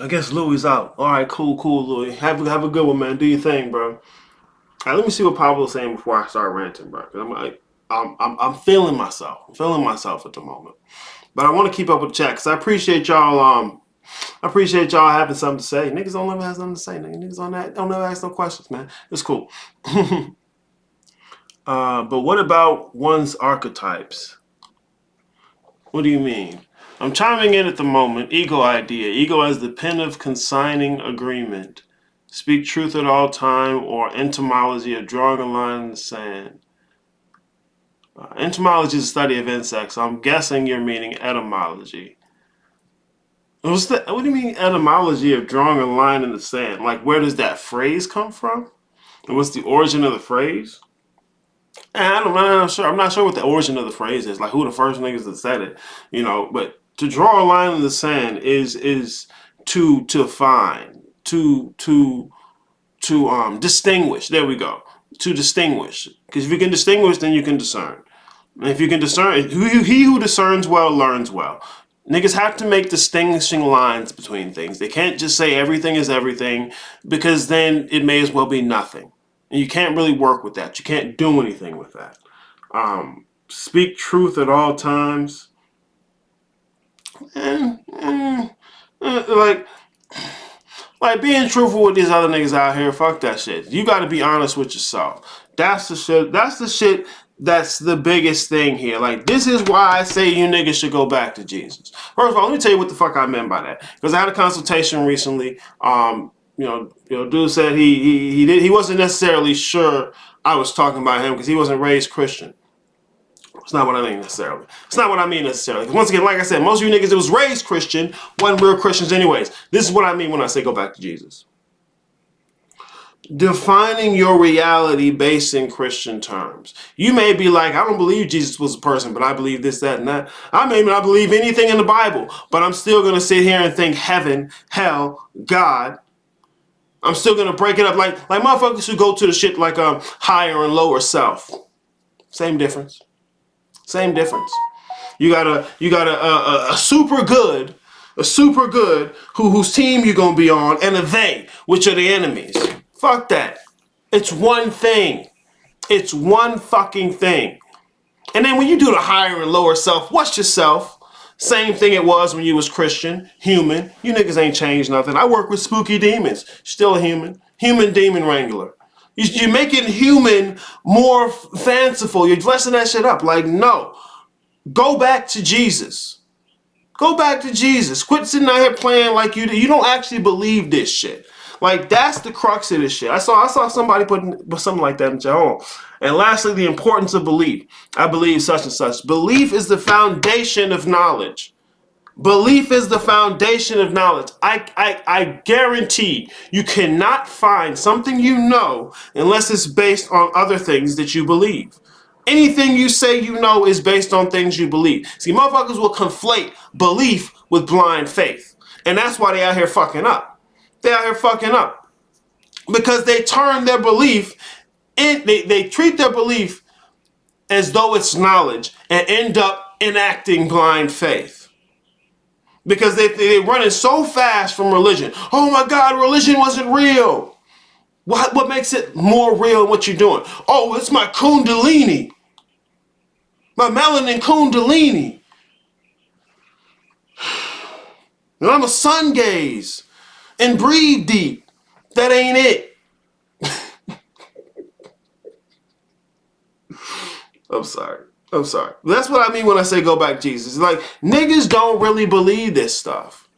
I guess Louis out. All right, cool, Louis. Have a good one, man. Do your thing, bro. All right, let me see what Pablo's saying before I start ranting, bro. Cause I'm feeling myself. I'm feeling myself at the moment. But I want to keep up with the chat because I appreciate y'all. I appreciate y'all having something to say. Niggas don't never have something to say. Niggas on that don't never ask no questions, man. It's cool. But what about one's archetypes? What do you mean? I'm chiming in at the moment. Ego idea. Ego as the pen of consigning agreement. Speak truth at all time, or etymology of drawing a line in the sand. Entomology is the study of insects. So I'm guessing you're meaning etymology. What do you mean etymology of drawing a line in the sand? Like, where does that phrase come from? And what's the origin of the phrase? I'm not sure. I'm not sure what the origin of the phrase is. Like, who the first niggas that said it, But to draw a line in the sand is to find, to distinguish. There we go. To distinguish. Because if you can distinguish, then you can discern. And if you can discern, he who discerns well learns well. Niggas have to make distinguishing lines between things. They can't just say everything is everything, because then it may as well be nothing. And you can't really work with that. You can't do anything with that. speak truth at all times. Like being truthful with these other niggas out here, fuck that shit. You gotta be honest with yourself. That's the shit. That's the biggest thing here. Like, this is why I say you niggas should go back to Jesus. First of all, let me tell you what the fuck I meant by that. Because I had a consultation recently. Dude said he wasn't necessarily sure I was talking about him because he wasn't raised Christian. It's not what I mean necessarily. Because once again, like I said, most of you niggas that was raised Christian weren't real Christians anyways. This is what I mean when I say go back to Jesus. Defining your reality based in Christian terms. You may be like, I don't believe Jesus was a person, but I believe this, that, and that. I may not believe anything in the Bible, but I'm still going to sit here and think heaven, hell, God. I'm still going to break it up like motherfuckers who go to the shit like higher and lower self. Same difference. Same difference. You got a super good, whose team you're going to be on, and a they, which are the enemies. Fuck that. It's one thing. It's one fucking thing. And then when you do the higher and lower self, what's yourself? Same thing it was when you was Christian, human. You niggas ain't changed nothing. I work with spooky demons. Still a human. Human demon wrangler. You're making human more fanciful. You're dressing that shit up. Like, no. Go back to Jesus. Go back to Jesus. Quit sitting out here playing like you don't actually believe this shit. Like, that's the crux of this shit. I saw somebody putting something like that in chat. Oh. And lastly, the importance of belief. I believe such and such. Belief is the foundation of knowledge. Belief is the foundation of knowledge. I guarantee you cannot find something you know unless it's based on other things that you believe. Anything you say you know is based on things you believe. See, motherfuckers will conflate belief with blind faith. And that's why they out here fucking up. They out here fucking up. Because they turn their belief, they treat their belief as though it's knowledge and end up enacting blind faith. Because they're running so fast from religion. Oh my God, religion wasn't real. What makes it more real than what you're doing? Oh, it's my kundalini. My melanin kundalini. And I'm a sun gaze and breathe deep. That ain't it. I'm sorry. That's what I mean when I say go back Jesus. Like, niggas don't really believe this stuff.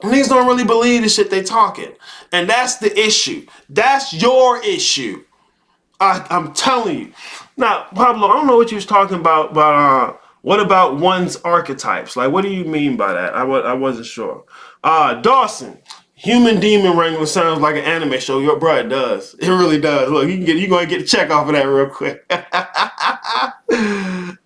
Niggas don't really believe the shit they talking. And that's the issue. That's your issue. I'm telling you. Now, Pablo, I don't know what you was talking about, but what about one's archetypes? Like, what do you mean by that? I wasn't sure. Dawson, Human Demon Wrangler sounds like an anime show. Your bro, it does. It really does. Look, you're going to get a check off of that real quick.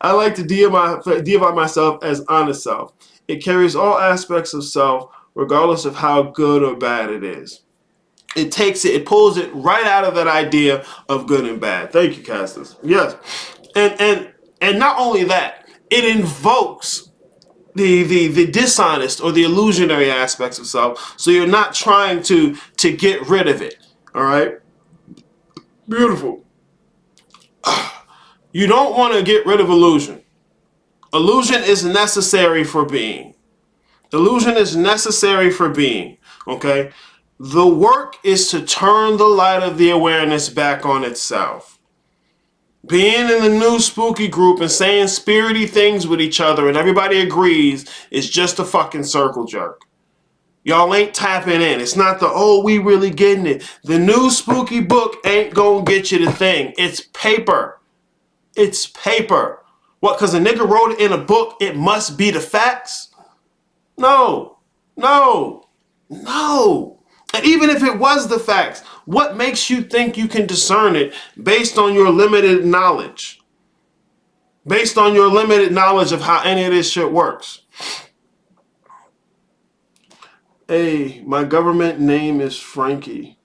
I like to deify myself as honest self. It carries all aspects of self, regardless of how good or bad it is. It pulls it right out of that idea of good and bad. Thank you, Castus. Yes. And not only that, it invokes the dishonest or the illusionary aspects of self, so you're not trying to get rid of it. All right? Beautiful. You don't want to get rid of illusion. Illusion is necessary for being. Illusion is necessary for being. Okay? The work is to turn the light of the awareness back on itself. Being in the new spooky group and saying spirity things with each other and everybody agrees is just a fucking circle jerk. Y'all ain't tapping in. It's not we really getting it. The new spooky book ain't gonna get you the thing. It's paper. It's paper. What, because a nigga wrote it in a book, it must be the facts? No. And even if it was the facts, what makes you think you can discern it based on your limited knowledge? Based on your limited knowledge of how any of this shit works. Hey, my government name is Frankie.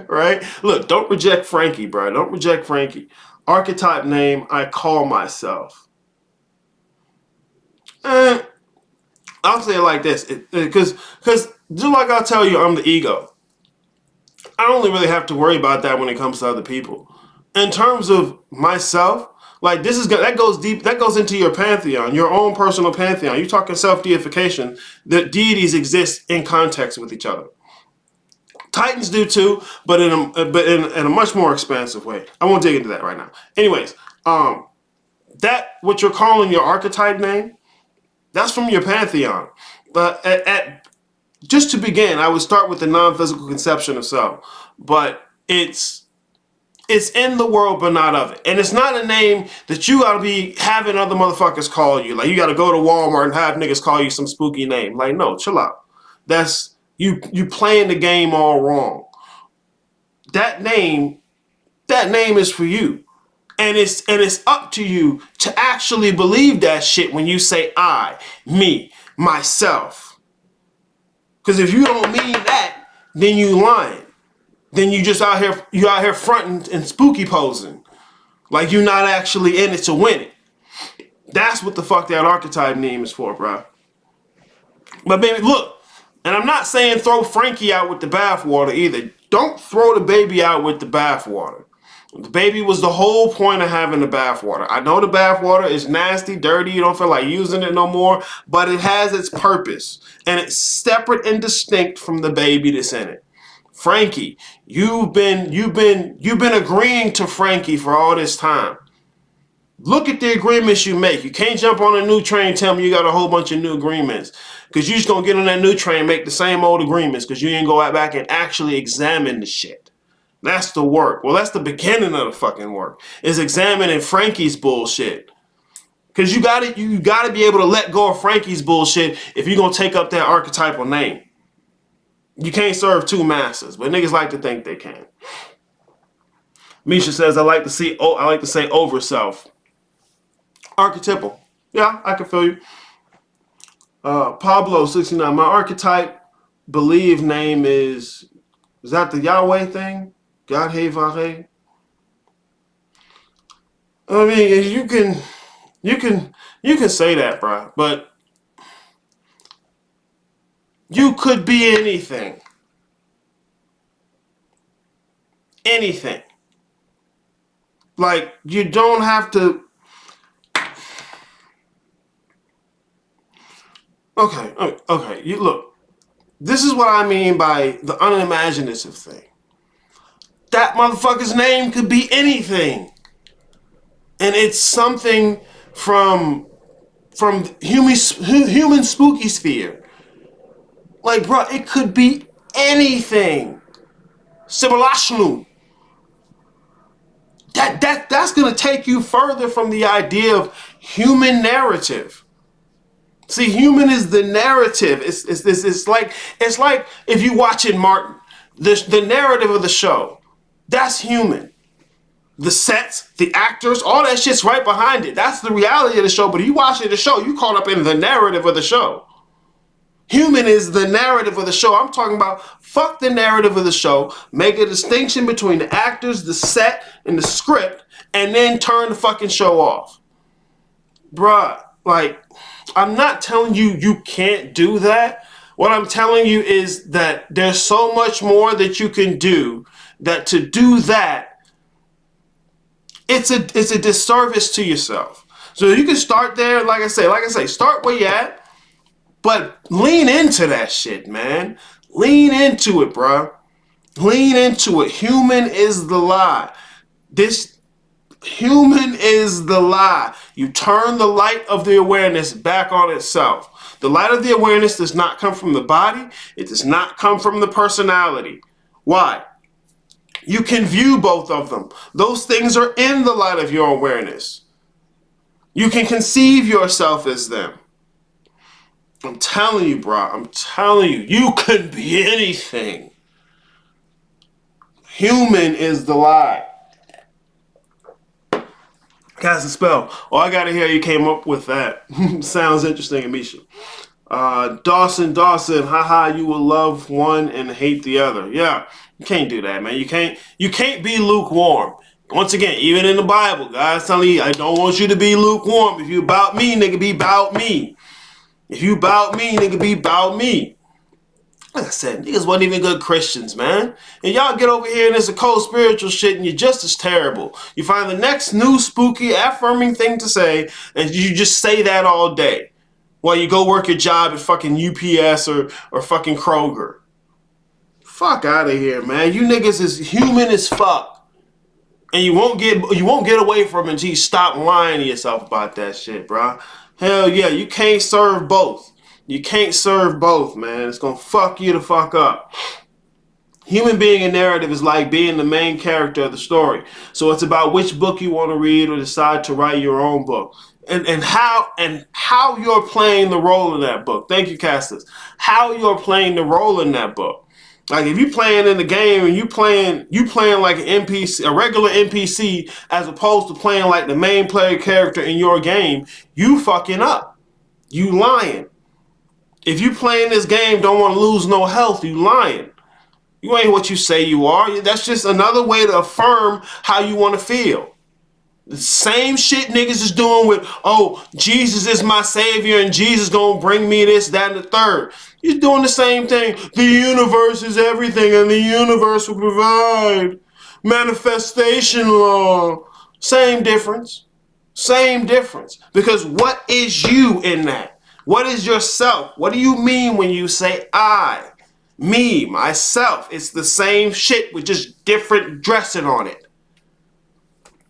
Right? Look, don't reject Frankie, bro. Don't reject Frankie. Archetype name, I call myself. I'll say it like this. Because just like I'll tell you, I'm the ego. I don't really have to worry about that when it comes to other people. in terms of myself, like that goes deep. That goes into your pantheon, your own personal pantheon. You're talking self-deification. The deities exist in context with each other. Titans do too, but in a much more expansive way. I won't dig into that right now. Anyways, that what you're calling your archetype name, that's from your pantheon. But just to begin, I would start with the non-physical conception of self, but it's in the world, but not of it. And it's not a name that you gotta be having other motherfuckers call you. Like, you gotta go to Walmart and have niggas call you some spooky name. Like, no, chill out. That's you playing the game all wrong. That name is for you. And it's up to you to actually believe that shit when you say I, me, myself. Because if you don't mean that, then you lying. Then you out here fronting and spooky posing. Like you're not actually in it to win it. That's what the fuck that archetype name is for, bro. But baby, look, and I'm not saying throw Frankie out with the bathwater either. Don't throw the baby out with the bathwater. The baby was the whole point of having the bathwater. I know the bathwater is nasty, dirty, you don't feel like using it no more, but it has its purpose. And it's separate and distinct from the baby that's in it. Frankie, you've been agreeing to Frankie for all this time. Look at the agreements you make. You can't jump on a new train and tell me you got a whole bunch of new agreements. Because you're just going to get on that new train and make the same old agreements because you ain't go back and actually examine the shit. That's the work. Well, that's the beginning of the fucking work, is examining Frankie's bullshit. Because you gotta be able to let go of Frankie's bullshit if you're going to take up that archetypal name. You can't serve two masters, but niggas like to think they can. Misha says, I like to say over self. Archetypal. Yeah, I can feel you. Pablo 69. My archetype believe name is that the Yahweh thing? God hey vahe. I mean, you can say that, bro, but you could be anything. Anything. Like, you don't have to. Okay. You look. This is what I mean by the unimaginative thing. That motherfucker's name could be anything. And it's something from human spooky sphere. Like, bro, it could be anything. Simulashnu. That's gonna take you further from the idea of human narrative. See, human is the narrative. It's like if you watching Martin, the narrative of the show. That's human. The sets, the actors, all that shit's right behind it. That's the reality of the show. But if you watching the show, you caught up in the narrative of the show. Human is the narrative of the show. I'm talking about fuck the narrative of the show. Make a distinction between the actors, the set, and the script, and then turn the fucking show off. Bruh, like, I'm not telling you you can't do that. What I'm telling you is that there's so much more that you can do, that to do that, it's a disservice to yourself. So you can start there, like I say, start where you at. But lean into that shit, man. Lean into it, bro. Lean into it. Human is the lie. Human is the lie. You turn the light of the awareness back on itself. The light of the awareness does not come from the body. It does not come from the personality. Why? You can view both of them. Those things are in the light of your awareness. You can conceive yourself as them. I'm telling you, bro. I'm telling you. You could be anything. Human is the lie. Cast a spell. Oh, I gotta hear you came up with that. Sounds interesting, Amisha. Dawson, haha, you will love one and hate the other. Yeah, you can't do that, man. You can't be lukewarm. Once again, even in the Bible, God's telling you, I don't want you to be lukewarm. If you about me, nigga, be about me. If you about me, nigga, be about me. Like I said, niggas wasn't even good Christians, man. And y'all get over here and it's a cold spiritual shit and you're just as terrible. You find the next new spooky, affirming thing to say and you just say that all day while you go work your job at fucking UPS or fucking Kroger. Fuck out of here, man. You niggas is human as fuck. And you won't get away from it until you stop lying to yourself about that shit, bro. Hell yeah, you can't serve both. You can't serve both, man. It's gonna fuck you the fuck up. Human being a narrative is like being the main character of the story. So it's about which book you want to read or decide to write your own book. And how you're playing the role in that book. Thank you, Castus. How you're playing the role in that book. Like if you playing in the game and you playing like an NPC, a regular NPC, as opposed to playing like the main player character in your game, you fucking up. You lying. If you playing this game, don't want to lose no health, you lying. You ain't what you say you are. That's just another way to affirm how you want to feel. The same shit niggas is doing with, oh, Jesus is my savior and Jesus gonna bring me this, that, and the third. You're doing the same thing. The universe is everything and the universe will provide. Manifestation law. Same difference. Same difference. Because what is you in that? What is yourself? What do you mean when you say I? Me, myself. It's the same shit with just different dressing on it.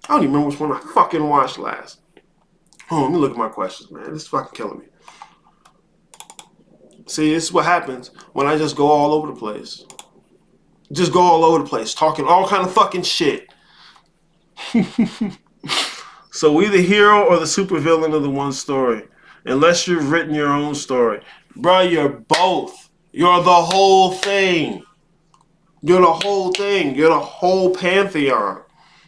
I don't even remember which one I fucking watched last. Oh, let me look at my questions, man. This is fucking killing me. See, this is what happens when I just go all over the place. Just go all over the place, talking all kind of fucking shit. So we the hero or the supervillain of the one story. Unless you've written your own story. Bro, you're both. You're the whole thing. You're the whole thing. You're the whole pantheon.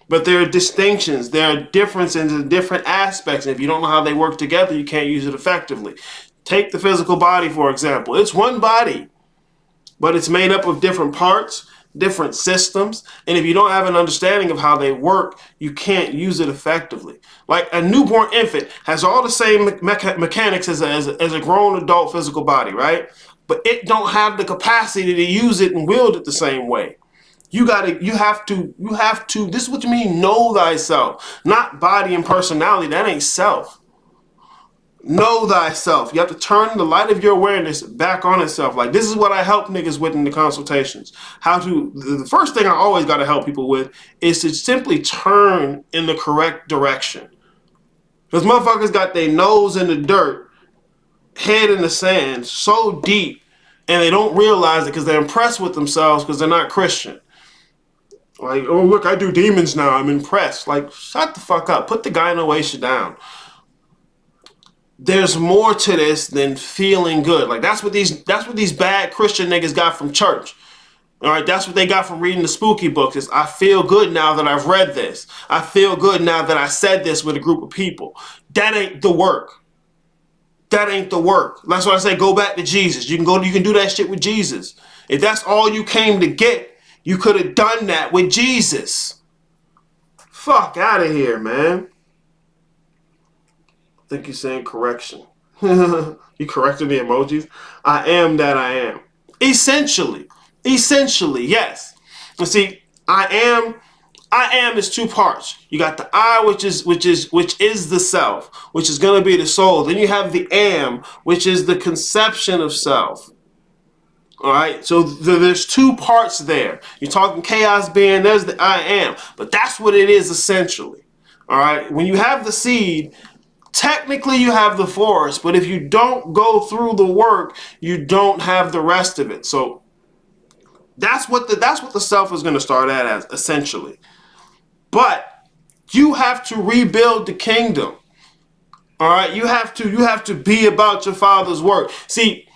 But there are distinctions. There are differences in different aspects. And if you don't know how they work together, you can't use it effectively. Take the physical body, for example. It's one body, but it's made up of different parts, different systems. And if you don't have an understanding of how they work, you can't use it effectively. Like a newborn infant has all the same mechanics as a grown adult physical body, right? But it don't have the capacity to use it and wield it the same way. You have to, this is what you mean, know thyself. Not body and personality, that ain't self. Know thyself. You have to turn the light of your awareness back on itself. Like this is what I help niggas with in the consultations. The first thing I always got to help people with is to simply turn in the correct direction. Because motherfuckers got their nose in the dirt, head in the sand, so deep, and they don't realize it because they're impressed with themselves because they're not Christian. Like, oh, look, I do demons now. I'm impressed. Like, shut the fuck up. Put the gynoation down. There's more to this than feeling good. Like, that's what these bad Christian niggas got from church. All right, that's what they got from reading the spooky books. Is I feel good now that I've read this. I feel good now that I said this with a group of people. That ain't the work. That ain't the work. That's why I say go back to Jesus. You can do that shit with Jesus. If that's all you came to get, you could have done that with Jesus. Fuck out of here, man. I think you're saying correction. You corrected the emojis? I am that I am. Essentially, yes. You see, I am is two parts. You got the I, which is the self, which is gonna be the soul. Then you have the am, which is the conception of self. All right, so there's two parts there. You're talking chaos being, there's the I am, but that's what it is essentially. All right, when you have the seed, technically you have the forest, but if you don't go through the work, you don't have the rest of it. So that's what the self is going to start at as essentially. But you have to rebuild the kingdom. All right, you have to be about your father's work. See,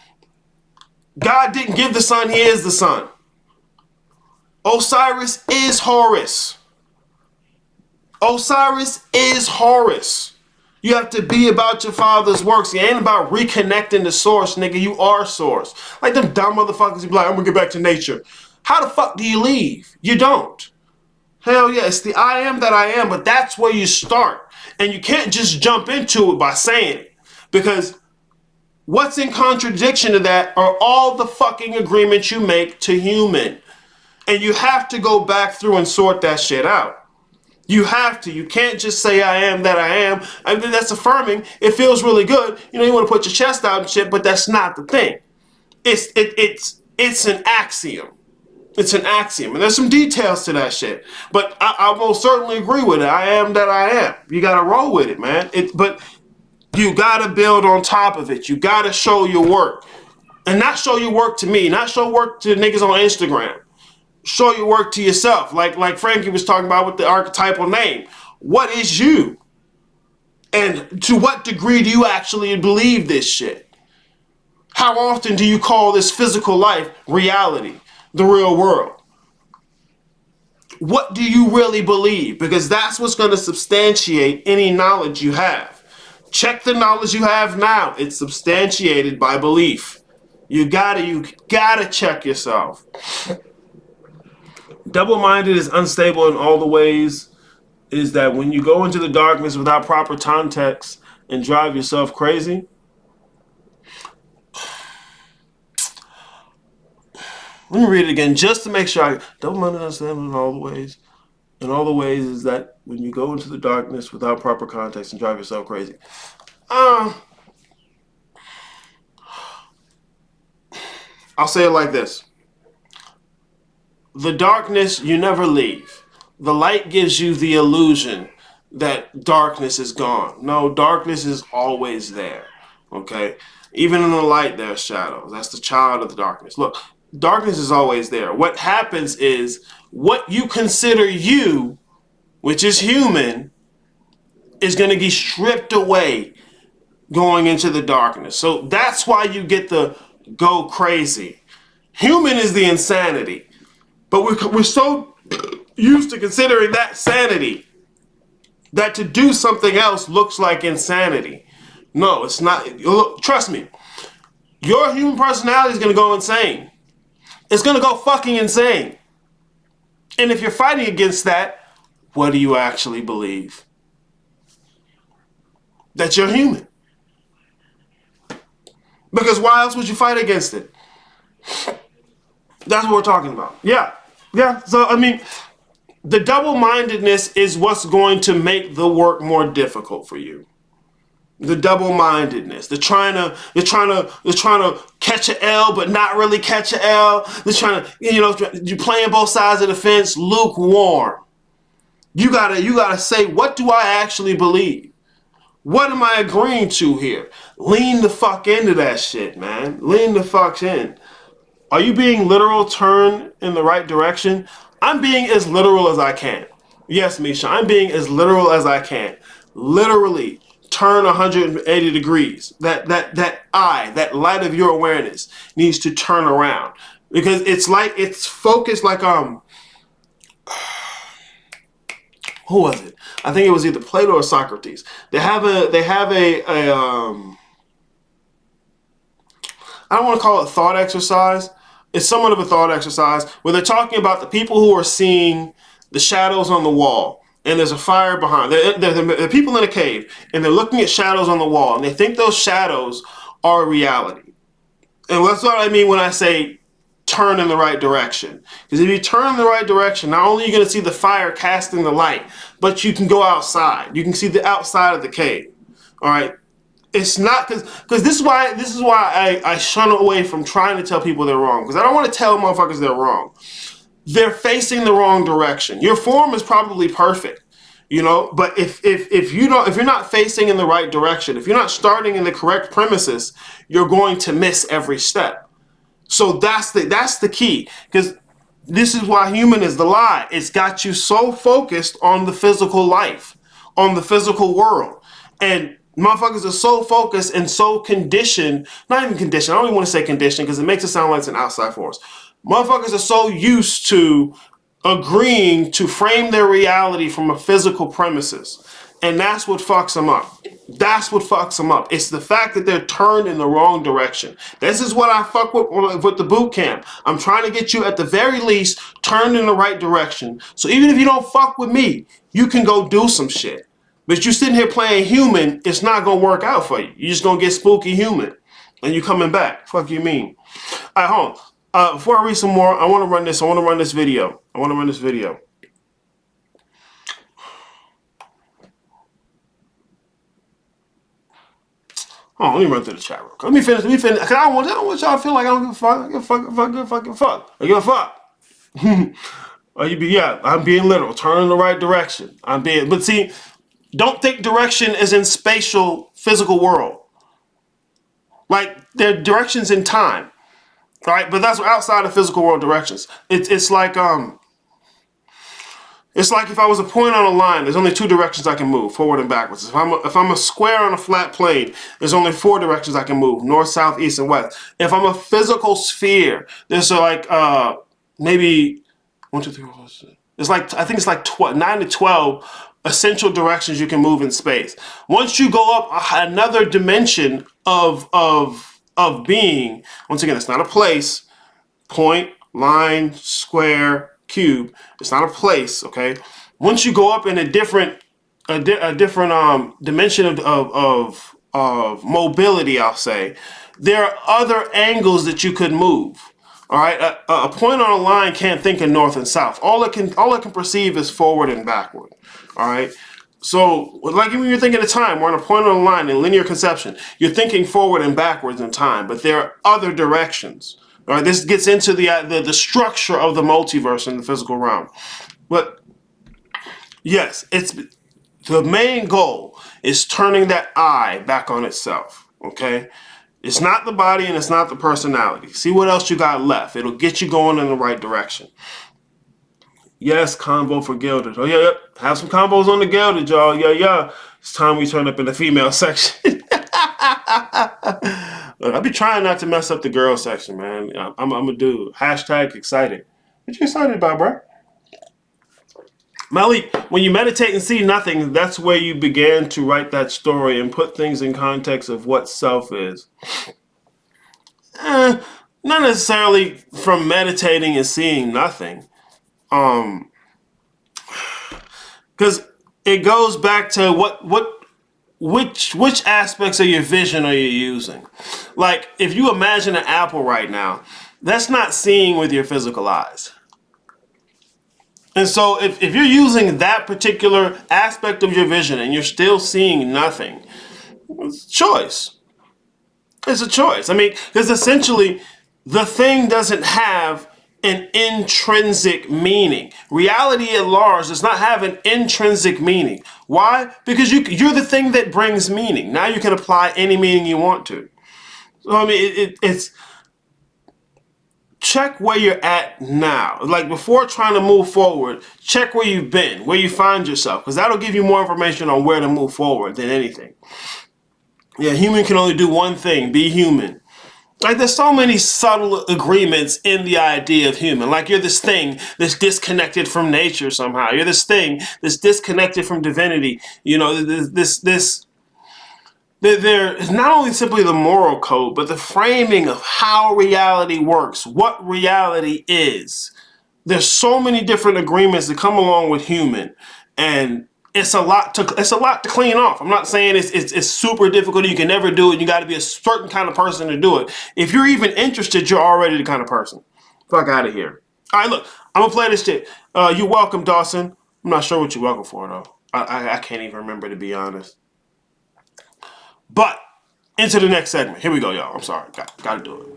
God didn't give the sun, he is the sun. Osiris is Horus. Osiris is Horus. You have to be about your father's works. It ain't about reconnecting the source, nigga. You are source. Like them dumb motherfuckers who be like, I'm gonna get back to nature. How the fuck do you leave? You don't. Hell yeah, it's the I am that I am, but that's where you start. And you can't just jump into it by saying it. Because What's in contradiction to that are all the fucking agreements you make to human. And you have to go back through and sort that shit out. You have to. You can't just say I am that I am. I mean, that's affirming. It feels really good. You know, you want to put your chest out and shit, but that's not the thing. It's an axiom. It's an axiom. And there's some details to that shit. But I most certainly agree with it. I am that I am. You got to roll with it, man. But you got to build on top of it. You got to show your work. And not show your work to me. Not show work to niggas on Instagram. Show your work to yourself. Like Frankie was talking about with the archetypal name. What is you? And to what degree do you actually believe this shit? How often do you call this physical life reality, the real world? What do you really believe? Because that's what's going to substantiate any knowledge you have. Check the knowledge you have now. It's substantiated by belief. You gotta check yourself. Double-minded is unstable in all the ways is that when you go into the darkness without proper context and drive yourself crazy, let me read it again just to make sure. Double-minded is unstable in all the ways. In all the ways is that when you go into the darkness without proper context and drive yourself crazy. I'll say it like this. The darkness, you never leave. The light gives you the illusion that darkness is gone. No, darkness is always there. Okay? Even in the light, there's shadows. That's the child of the darkness. Look, darkness is always there. What happens is what you consider you, which is human, is going to be stripped away going into the darkness. So that's why you get the go crazy. Human is the insanity. But we're so used to considering that sanity that to do something else looks like insanity. No, it's not. Look, trust me. Your human personality is going to go insane. It's going to go fucking insane. And if you're fighting against that, what do you actually believe? That you're human. Because why else would you fight against it? That's what we're talking about. Yeah. So, I mean, the double-mindedness is what's going to make the work more difficult for you. The double-mindedness. They're trying to catch an L, but not really catch an L. They're trying to, you're playing both sides of the fence, lukewarm. You gotta say, what do I actually believe? What am I agreeing to here? Lean the fuck into that shit, man. Lean the fuck in. Are you being literal, turn in the right direction? I'm being as literal as I can. Yes, Misha, I'm being as literal as I can. Literally turn 180 degrees. That light of your awareness needs to turn around. Because it's focused like who was it? I think it was either Plato or Socrates. They have a I don't want to call it thought exercise. It's somewhat of a thought exercise where they're talking about the people who are seeing the shadows on the wall and there's a fire behind. They're people in a cave and they're looking at shadows on the wall and they think those shadows are reality. And that's what I mean when I say turn in the right direction. Because if you turn in the right direction, not only are you going to see the fire casting the light, but you can go outside. You can see the outside of the cave. All right. It's not because this is why I shun away from trying to tell people they're wrong, because I don't want to tell motherfuckers they're wrong. They're facing the wrong direction. Your form is probably perfect, but if you're not facing in the right direction, if you're not starting in the correct premises, you're going to miss every step. So that's the key, because this is why human is the lie. It's got you so focused on the physical life, on the physical world, and motherfuckers are so focused and so conditioned, not even conditioned, I don't even want to say conditioned because it makes it sound like it's an outside force. Motherfuckers are so used to agreeing to frame their reality from a physical premises. And that's what fucks them up. That's what fucks them up. It's the fact that they're turned in the wrong direction. This is what I fuck with the boot camp. I'm trying to get you at the very least turned in the right direction. So even if you don't fuck with me, you can go do some shit. But you sitting here playing human, it's not going to work out for you. You're just going to get spooky human. And you coming back. Fuck you mean? All right, hold on. Before I read some more, I want to run this video. Oh, let me run through the chat real quick. Let me finish. Cause I don't want y'all to feel like I don't give a fuck. I give a fuck. I give a fuck. I'm being literal. Turn in the right direction. But see, don't think direction is in spatial, physical world. Like, there are directions in time. Right? But that's outside of physical world directions. It's like if I was a point on a line, there's only two directions I can move, forward and backwards. If I'm a square on a flat plane, there's only four directions I can move, north, south, east, and west. If I'm a physical sphere, there's maybe 1, 2, 3, 4, 5, 6. It's like, I think it's like 9 to 12 essential directions you can move in space. Once you go up another dimension of being, once again, it's not a place, point, line, square, cube. It's not a place, okay? Once you go up in a different dimension of mobility, I'll say, there are other angles that you could move. All right, a point on a line can't think of north and south. All it can perceive is forward and backward. All right. So, like when you're thinking of time, we're on a point on a line in linear conception. You're thinking forward and backwards in time, but there are other directions. All right. This gets into the structure of the multiverse in the physical realm. But yes, the main goal is turning that eye back on itself. Okay. It's not the body and it's not the personality. See what else you got left. It'll get you going in the right direction. Yes, combo for Gilded. Oh, yeah. Have some combos on the Gilded, y'all. Yeah. It's time we turn up in the female section. Look, I be trying not to mess up the girl section, man. I'm a dude. Hashtag excited. What you excited about, bro? Malik, when you meditate and see nothing, that's where you began to write that story and put things in context of what self is. Not necessarily from meditating and seeing nothing. Because it goes back to which aspects of your vision are you using? Like, if you imagine an apple right now, that's not seeing with your physical eyes. And so if you're using that particular aspect of your vision and you're still seeing nothing, it's a choice. It's a choice. I mean, because essentially the thing doesn't have an intrinsic meaning. Reality at large does not have an intrinsic meaning. Why? Because you're the thing that brings meaning. Now you can apply any meaning you want to. So, I mean, it's check where you're at now. Like, before trying to move forward, check where you've been, where you find yourself, because that'll give you more information on where to move forward than anything. Yeah, human can only do one thing, be human. Like, there's so many subtle agreements in the idea of human. Like, you're this thing that's disconnected from nature somehow. You're this thing that's disconnected from divinity. You know, there is not only simply the moral code, but the framing of how reality works, what reality is. There's so many different agreements that come along with human, and it's a lot to clean off. I'm not saying it's super difficult. You can never do it. You got to be a certain kind of person to do it. If you're even interested, you're already the kind of person. Fuck out of here. All right, look, I'm gonna play this shit. You're welcome, Dawson. I'm not sure what you're welcome for though. I can't even remember, to be honest. But into the next segment. Here we go, y'all. I'm sorry. Gotta do it.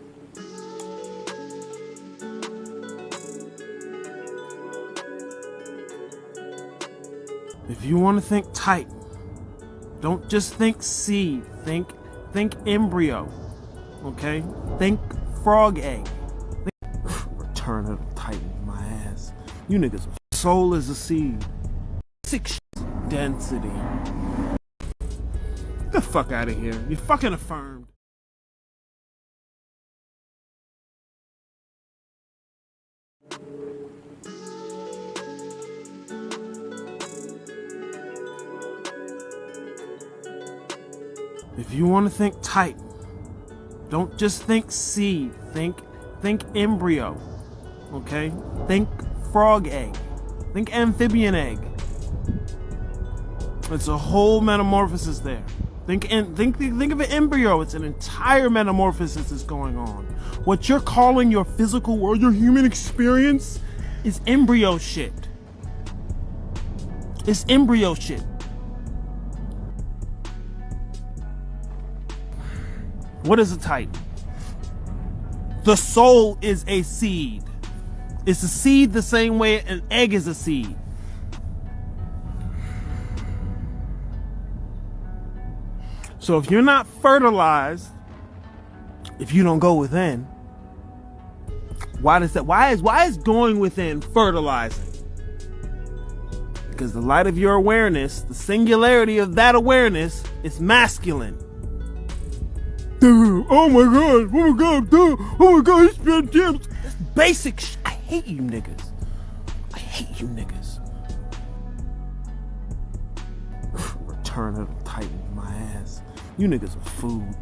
If you want to think Titan, don't just think seed. Think embryo. Okay? Think frog egg. Return of the Titan, my ass. You niggas, soul is a seed. 6 density. Get the fuck out of here. You fucking affirmed. If you want to think Titan, don't just think seed. Think embryo. Okay? Think frog egg. Think amphibian egg. It's a whole metamorphosis there. Think of an embryo. It's an entire metamorphosis that's going on. What you're calling your physical world, your human experience, is embryo shit. It's embryo shit. What is a Titan? The soul is a seed. It's a seed the same way an egg is a seed. So if you're not fertilized, if you don't go within, why does that? Why is going within fertilizing? Because the light of your awareness, the singularity of that awareness, is masculine. Oh my god! Oh my god! Oh my god! He spent gems. That's basic shit. I hate you niggas. I hate you niggas. Return of the Titan, my ass. You niggas are food.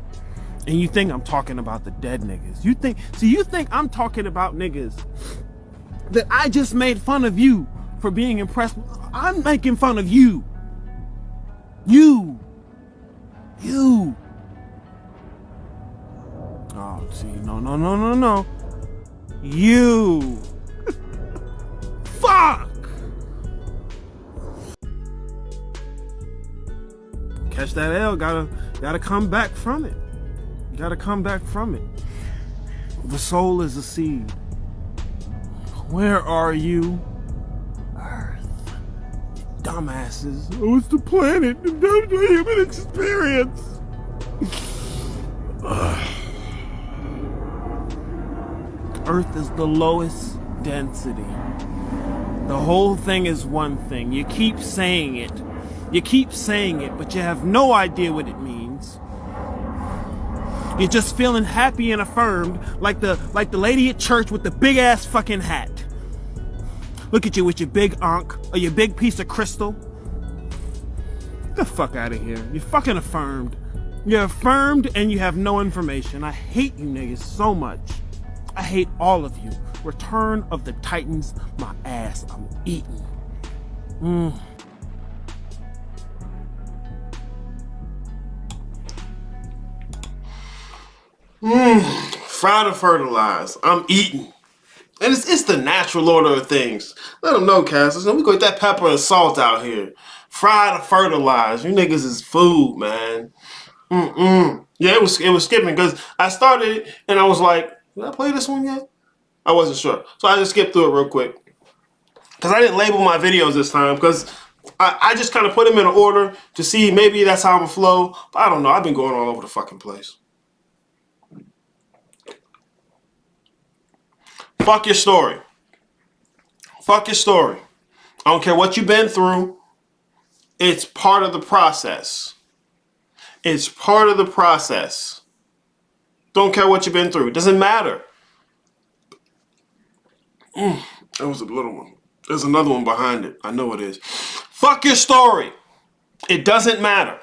And you think I'm talking about the dead niggas. You think I'm talking about niggas that I just made fun of you for being impressed. I'm making fun of you. You. Oh, see, no. You. Fuck. Catch that L, gotta come back from it. Gotta come back from it. The soul is a seed. Where are you? Earth. Dumbasses. Oh, it's the planet. The human experience. Earth is the lowest density. The whole thing is one thing. You keep saying it. But you have no idea what it means. You're just feeling happy and affirmed like the lady at church with the big ass fucking hat. Look at you with your big ankh or your big piece of crystal. Get the fuck out of here. You're fucking affirmed. You're affirmed and you have no information. I hate you niggas so much. I hate all of you. Return of the Titans, my ass. I'm eating. Fry to fertilize. I'm eating. And it's the natural order of things. Let them know, Cass. We got that pepper and salt out here. Fry to fertilize. You niggas is food, man. Yeah, it was skipping because I started it and I was like, did I play this one yet? I wasn't sure. So I just skipped through it real quick. Because I didn't label my videos this time because I just kind of put them in order to see maybe that's how I'm gonna flow. But I don't know. I've been going all over the fucking place. Fuck your story. Fuck your story. I don't care what you've been through. It's part of the process. It's part of the process. Don't care what you've been through. It doesn't matter. That was a little one. There's another one behind it. I know it is. Fuck your story. It doesn't matter.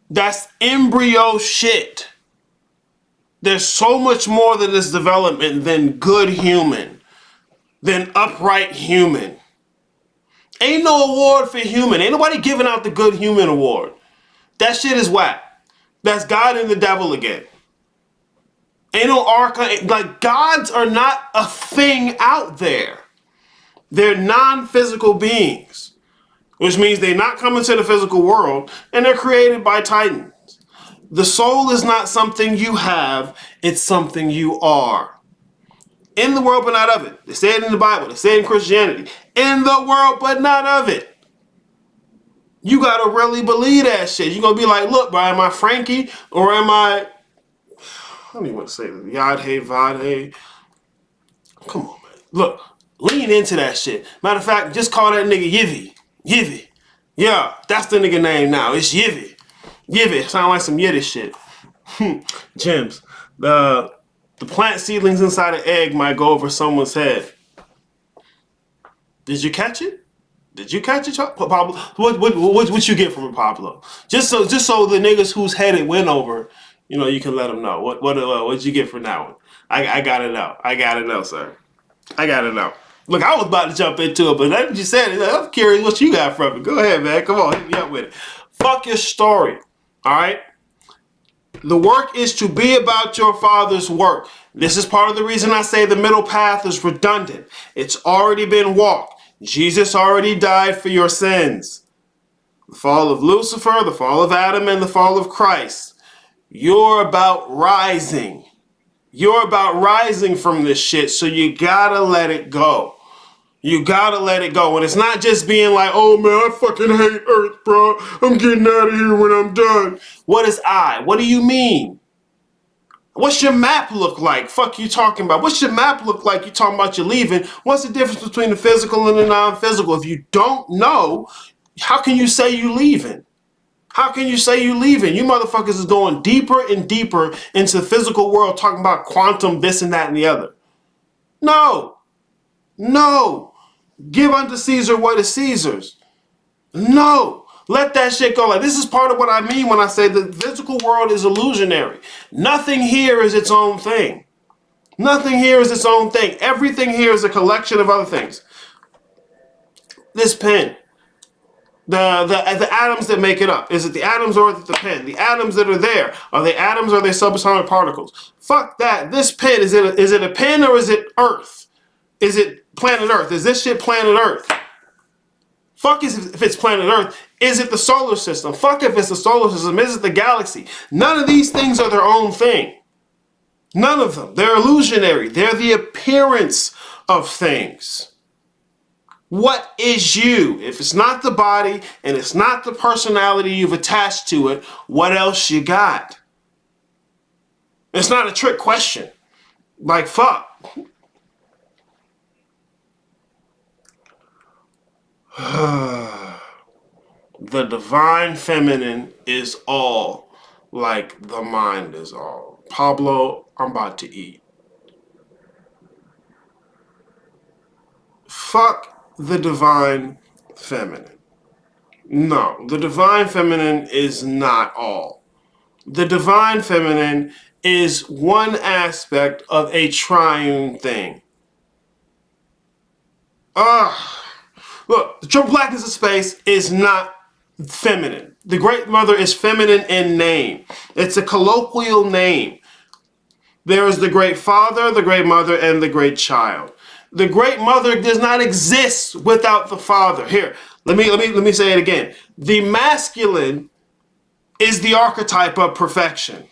That's embryo shit. There's so much more to this development than good human, than upright human. Ain't no award for human. Ain't nobody giving out the good human award. That shit is whack. That's God and the devil again. Ain't no archon. Like, gods are not a thing out there. They're non-physical beings, which means they're not coming to the physical world, and they're created by titans. The soul is not something you have, it's something you are. In the world, but not of it. They say it in the Bible, they say it in Christianity. In the world, but not of it. You gotta really believe that shit. You're gonna be like, look, bro, am I Frankie? Or am I don't even want to say Yadhe, Vadhe. Come on, man. Look, lean into that shit. Matter of fact, just call that nigga Yivy. Yivy. Yeah, that's the nigga name now. It's Yivy. Yivy. Sound like some Yiddish shit. Gems. The plant seedlings inside an egg might go over someone's head. Did you catch it? Did you catch it, Pablo? What you get from it, Pablo? Just so the niggas whose head it went over, you know, you can let them know. What'd you get from that one? I gotta know. I gotta know, sir. I gotta know. Look, I was about to jump into it, but now that you said it, I'm curious what you got from it. Go ahead, man. Come on, hit me up with it. Fuck your story. All right? The work is to be about your Father's work. This is part of the reason I say the middle path is redundant. It's already been walked. Jesus already died for your sins. The fall of Lucifer, the fall of Adam, and the fall of Christ. You're about rising. You're about rising from this shit, so you gotta let it go. You gotta let it go. And it's not just being like, oh man, I fucking hate Earth, bro. I'm getting out of here when I'm done. What is I? What do you mean? What's your map look like? Fuck you talking about? What's your map look like? You talking about you leaving? What's the difference between the physical and the non-physical? If you don't know, how can you say you leaving? How can you say you leaving? You motherfuckers is going deeper and deeper into the physical world talking about quantum, this and that and the other. No. No. Give unto Caesar what is Caesar's. No. Let that shit go. Like, this is part of what I mean when I say the physical world is illusionary. Nothing here is its own thing. Nothing here is its own thing. Everything here is a collection of other things. This pen. The atoms that make it up. Is it the atoms or is it the pen? The atoms that are there. Are they atoms or are they subatomic particles? Fuck that. This pen, is it a pen or is it Earth? Is it planet Earth? Is this shit planet Earth? Fuck if it's planet Earth. Is it the solar system? Fuck if it's the solar system. Is it the galaxy? None of these things are their own thing. None of them. They're illusionary. They're the appearance of things. What is you? If it's not the body and it's not the personality you've attached to it, what else you got? It's not a trick question. Like, fuck. The divine feminine is all like the mind is all. Pablo, I'm about to eat. Fuck the divine feminine. No, the divine feminine is not all. The divine feminine is one aspect of a triune thing. Look, the triple blackness of space is not feminine. The Great Mother is feminine in name. It's a colloquial name. There is the Great Father, the Great Mother, and the Great Child. The Great Mother does not exist without the Father. Here, let me say it again. The masculine is the archetype of perfection.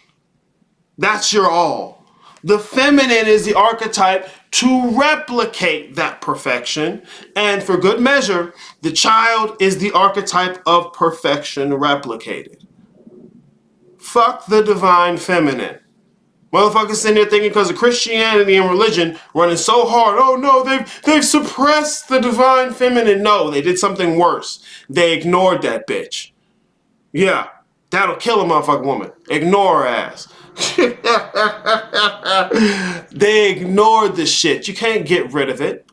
That's your all. The feminine is the archetype to replicate that perfection. And for good measure, the child is the archetype of perfection replicated. Fuck the divine feminine. Motherfuckers sitting there thinking because of Christianity and religion running so hard, oh no, they've suppressed the divine feminine. No, they did something worse. They ignored that bitch. Yeah, that'll kill a motherfucking woman. Ignore her ass. They ignored the shit. You can't get rid of it.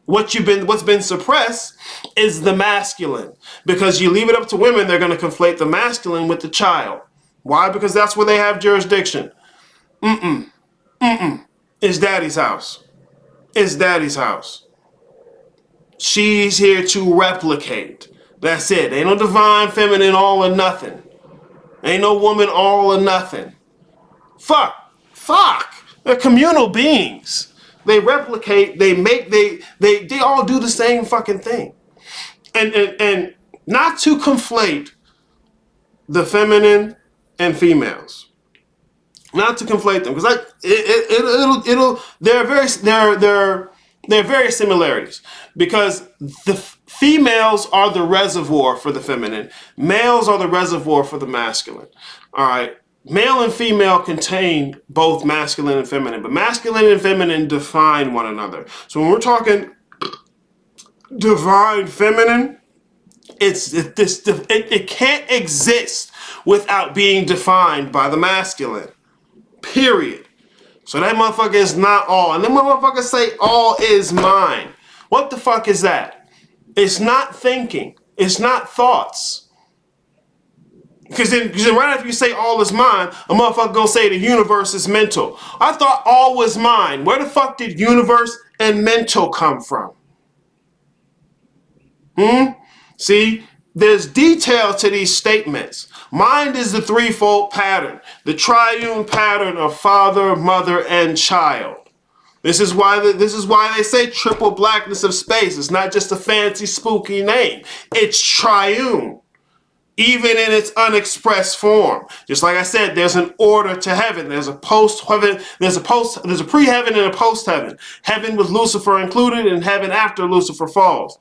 What's been suppressed is the masculine. Because you leave it up to women, they're going to conflate the masculine with the child. Why? Because that's where they have jurisdiction. It's daddy's house. It's daddy's house. She's here to replicate. That's it. Ain't no divine feminine all or nothing. Ain't no woman all or nothing. Fuck. They're communal beings. They replicate, they all do the same fucking thing. And not to conflate the feminine and females. Not to conflate them, because there are various similarities, because the females are the reservoir for the feminine, males are the reservoir for the masculine. All right, male and female contain both masculine and feminine, but masculine and feminine define one another. So when we're talking divine feminine, it can't exist without being defined by the masculine. Period. So that motherfucker is not all. And then motherfuckers say all is mine. What the fuck is that? It's not thinking. It's not thoughts. Because then right after you say all is mine, a motherfucker gonna say the universe is mental. I thought all was mine. Where the fuck did universe and mental come from? See? There's detail to these statements. Mind is the threefold pattern, the triune pattern of father, mother, and child. This is why they say triple blackness of space. It's not just a fancy, spooky name. It's triune, even in its unexpressed form. Just like I said, there's an order to heaven. There's a post-heaven. There's a pre-heaven and a post-heaven. Heaven with Lucifer included, and heaven after Lucifer falls.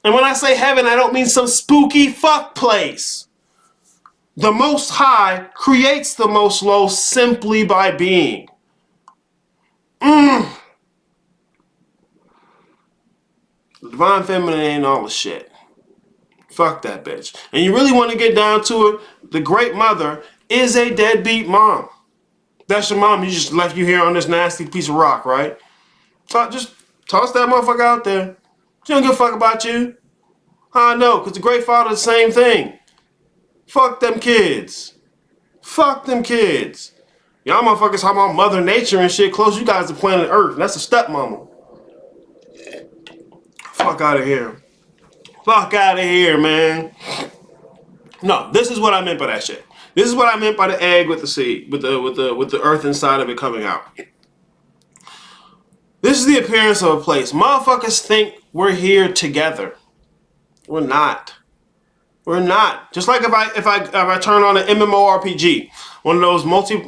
And when I say heaven, I don't mean some spooky fuck place. The Most High creates the Most Low simply by being. The divine feminine ain't all the shit. Fuck that bitch. And you really want to get down to it, the great mother is a deadbeat mom. That's your mom. You just left you here on this nasty piece of rock, right? So just toss that motherfucker out there. She don't give a fuck about you. I know, because the great father, the same thing. Fuck them kids. Fuck them kids. Y'all motherfuckers talking about Mother Nature and shit close you guys to planet Earth. That's a stepmama. Fuck out of here. Fuck out of here, man. No, this is what I meant by that shit. This is what I meant by the egg with the seed, with the earth inside of it coming out. This is the appearance of a place. Motherfuckers think we're here together. We're not. We're not. Just like if I turn on an MMORPG, one of those massive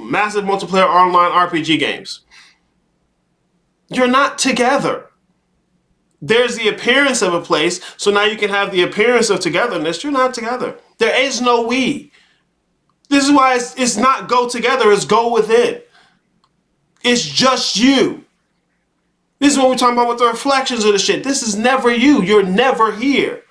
multiplayer online RPG games. You're not together. There's the appearance of a place, so now you can have the appearance of togetherness. You're not together. There is no we. This is why it's not go together, it's go within. It's just you. This is what we're talking about with the reflections of the shit. This is never you. You're never here.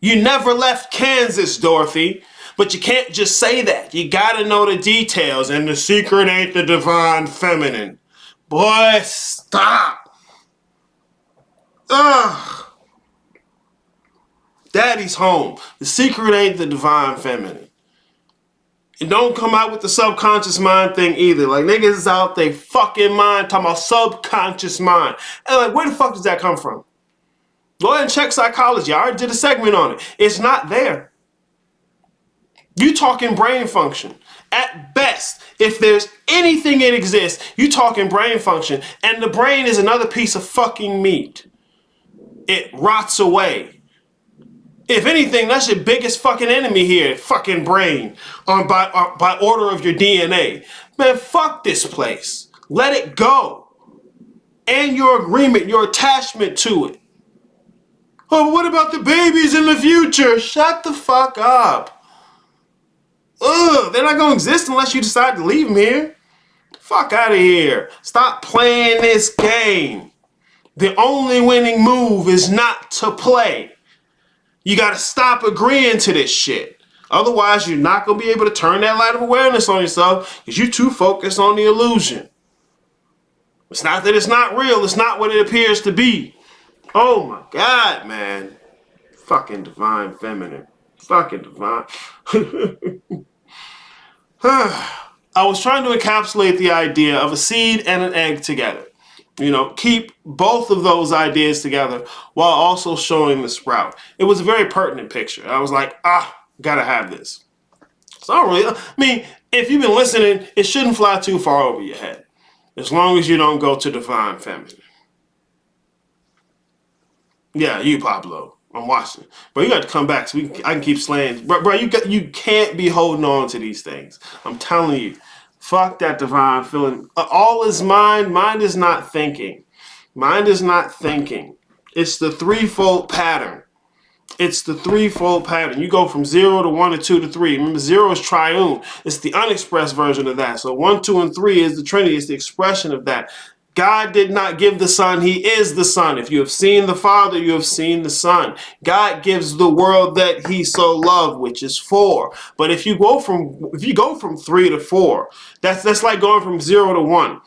You never left Kansas, Dorothy. But you can't just say that. You gotta know the details, and the secret ain't the divine feminine. Boy, stop. Ugh. Daddy's home. The secret ain't the divine feminine. And don't come out with the subconscious mind thing either. Like, niggas is out they fucking mind talking about subconscious mind. And like, where the fuck does that come from? Go ahead and check psychology. I already did a segment on it. It's not there. You talking brain function. At best, if there's anything it exists, you talking brain function. And the brain is another piece of fucking meat. It rots away. If anything, that's your biggest fucking enemy here, fucking brain, by order of your DNA. Man, fuck this place. Let it go. And your agreement, your attachment to it. Oh, what about the babies in the future? Shut the fuck up. Ugh, they're not gonna exist unless you decide to leave them here. Fuck out of here. Stop playing this game. The only winning move is not to play. You gotta stop agreeing to this shit. Otherwise, you're not gonna be able to turn that light of awareness on yourself because you're too focused on the illusion. It's not that it's not real, it's not what it appears to be. Oh my God, man. Fucking divine feminine. Fucking divine. I was trying to encapsulate the idea of a seed and an egg together. You know, keep both of those ideas together while also showing the sprout. It was a very pertinent picture. I was like, gotta have this. So I mean, if you've been listening, it shouldn't fly too far over your head. As long as you don't go to divine feminine. Yeah, you, Pablo. I'm watching. But you got to come back so I can keep slaying. Bro, you can't be holding on to these things. I'm telling you. Fuck that divine feeling. All is mind. Mind is not thinking. Mind is not thinking. It's the threefold pattern. It's the threefold pattern. You go from 0 to 1 to 2 to 3. Remember, 0 is triune. It's the unexpressed version of that. So 1, 2, and 3 is the Trinity. It's the expression of that. God did not give the Son. He is the Son. If you have seen the Father, you have seen the Son. God gives the world that he so loved, which is 4. But if you go from 3 to 4, that's like going from 0 to 1.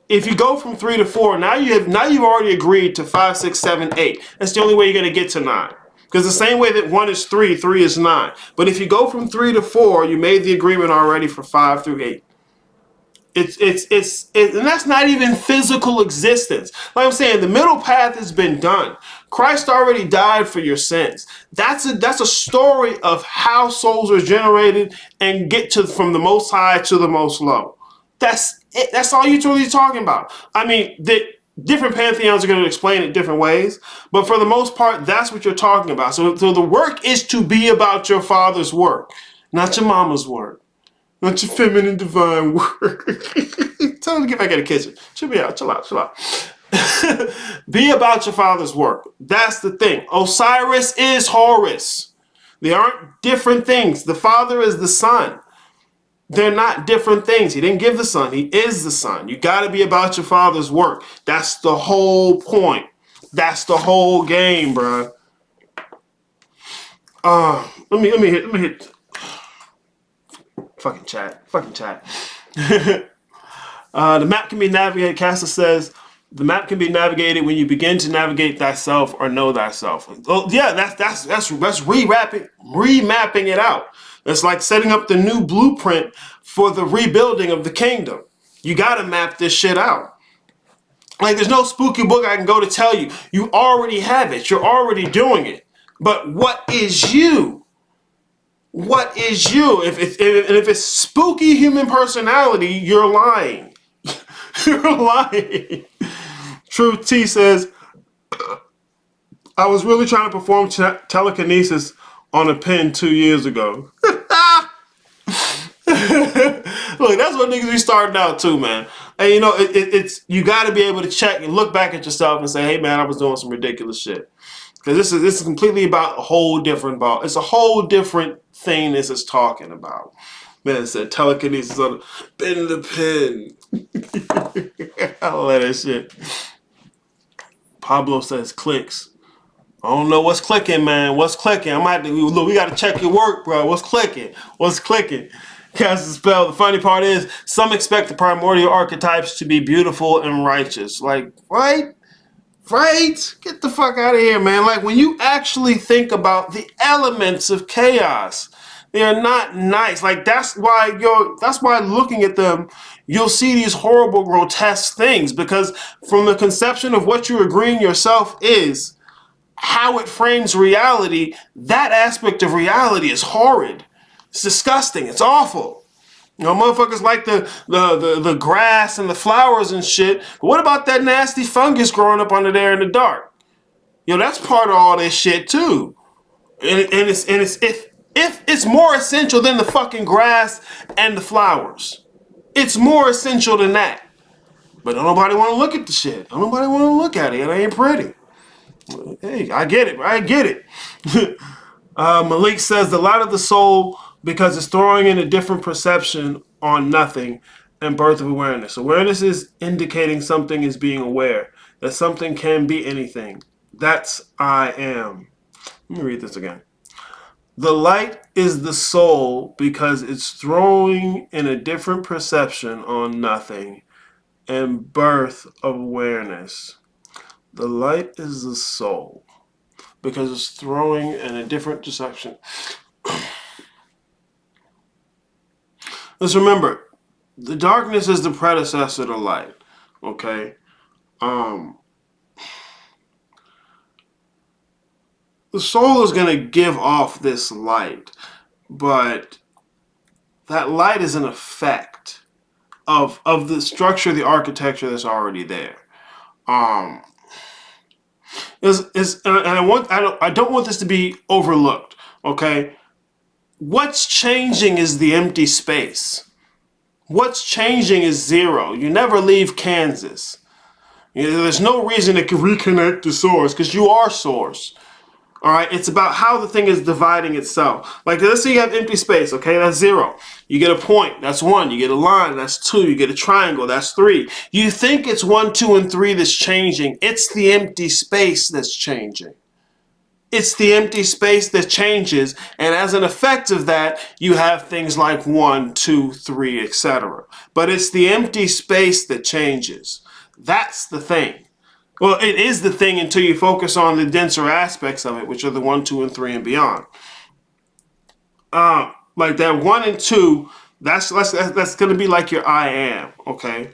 If you go from 3 to 4, now you've already agreed to 5, 6, 7, 8. That's the only way you're going to get to 9. Because the same way that 1 is 3, 3 is 9. But if you go from 3 to 4, you made the agreement already for 5 through 8. And that's not even physical existence. Like I'm saying, the middle path has been done. Christ already died for your sins. That's a story of how souls are generated and get to from the most high to the most low. That's it. That's all you're really talking about. I mean, the different pantheons are going to explain it different ways, but for the most part, that's what you're talking about. So the work is to be about your Father's work, not your mama's work. Not your feminine divine work. Tell him to get back in the kitchen. Chill me out. Chill out. Be about your Father's work. That's the thing. Osiris is Horus. They aren't different things. The Father is the Son. They're not different things. He didn't give the Son. He is the Son. You got to be about your Father's work. That's the whole point. That's the whole game, bro. Let me hit. Fucking chat. The map can be navigated. Casta says the map can be navigated when you begin to navigate thyself or know thyself. Oh yeah, that's remapping it out. It's like setting up the new blueprint for the rebuilding of the kingdom. You gotta map this shit out. Like there's no spooky book I can go to tell you. You already have it. You're already doing it. But what is you? What is you? If it's spooky human personality, you're lying. You're lying. Truth T says, I was really trying to perform telekinesis on a pen 2 years ago. Look, that's what niggas be starting out too, man. And you know, it's you got to be able to check and look back at yourself and say, hey, man, I was doing some ridiculous shit. Because this is completely about a whole different ball. It's a whole different thing this is talking about. Man, it said telekinesis on bend the pen. I love that shit. Pablo says clicks. I don't know what's clicking, man. What's clicking? Look, we got to check your work, bro. What's clicking? Cast the spell. The funny part is, some expect the primordial archetypes to be beautiful and righteous. Like, right? Right? Get the fuck out of here, man. Like, when you actually think about the elements of chaos, they are not nice. Like, that's why looking at them, you'll see these horrible, grotesque things. Because from the conception of what you're agreeing yourself is, how it frames reality, that aspect of reality is horrid. It's disgusting. It's awful. You know, motherfuckers like the grass and the flowers and shit. But what about that nasty fungus growing up under there in the dark? You know, that's part of all this shit too. And it's more essential than the fucking grass and the flowers. It's more essential than that. But don't nobody want to look at the shit. Don't nobody want to look at it. It ain't pretty. Hey, I get it. Malik says the light of the soul, because it's throwing in a different perception on nothing and birth of awareness. Awareness is indicating something is being aware, that something can be anything. That's I am. Let me read this again. The light is the soul because it's throwing in a different perception on nothing and birth of awareness. The light is the soul because it's throwing in a different perception. Let's remember, the darkness is the predecessor to light, okay? The soul is going to give off this light, but that light is an effect of the structure, the architecture that's already there. And I don't want this to be overlooked, okay? What's changing is the empty space. What's changing is zero. You never leave Kansas. There's no reason to reconnect to source because you are source. All right, it's about how the thing is dividing itself. Like, let's say you have empty space, okay? That's zero. You get a point, that's one. You get a line, that's two. You get a triangle, that's three. You think it's 1, 2, and 3 that's changing. It's the empty space that's changing. It's the empty space that changes, and as an effect of that, you have things like 1, 2, 3, etc. But it's the empty space that changes. That's the thing. Well, it is the thing until you focus on the denser aspects of it, which are the 1, 2, and 3 and beyond. Like that 1 and 2, That's going to be like your I am, okay?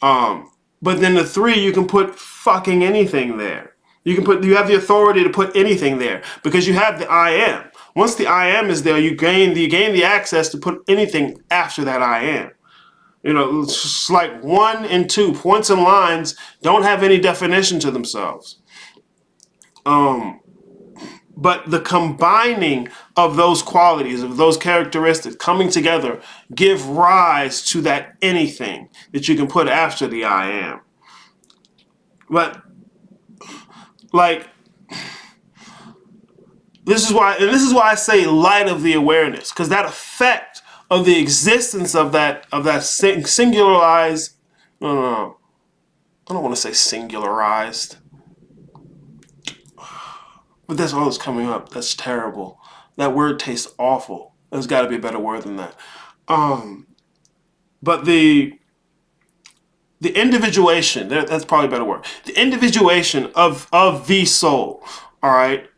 But then the 3, you can put fucking anything there. You have the authority to put anything there because you have the I am. Once the I am is there, you gain the access to put anything after that I am. You know, it's just like 1 and 2 points and lines don't have any definition to themselves. But the combining of those qualities, of those characteristics coming together, give rise to that anything that you can put after the I am. But like, this is why I say light of the awareness, because that effect of the existence of that singularized. No, I don't want to say singularized. But that's all that's coming up. That's terrible. That word tastes awful. There's got to be a better word than that. But the individuation, that's probably a better word. The individuation of the soul, all right?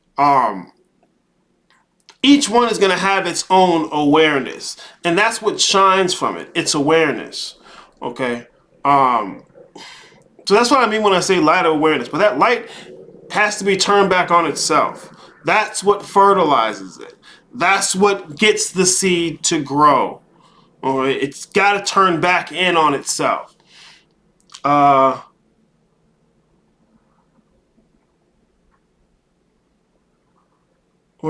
Each one is going to have its own awareness. And that's what shines from it. It's awareness, okay? So that's what I mean when I say light of awareness. But that light has to be turned back on itself. That's what fertilizes it. That's what gets the seed to grow. All right? It's got to turn back in on itself. Where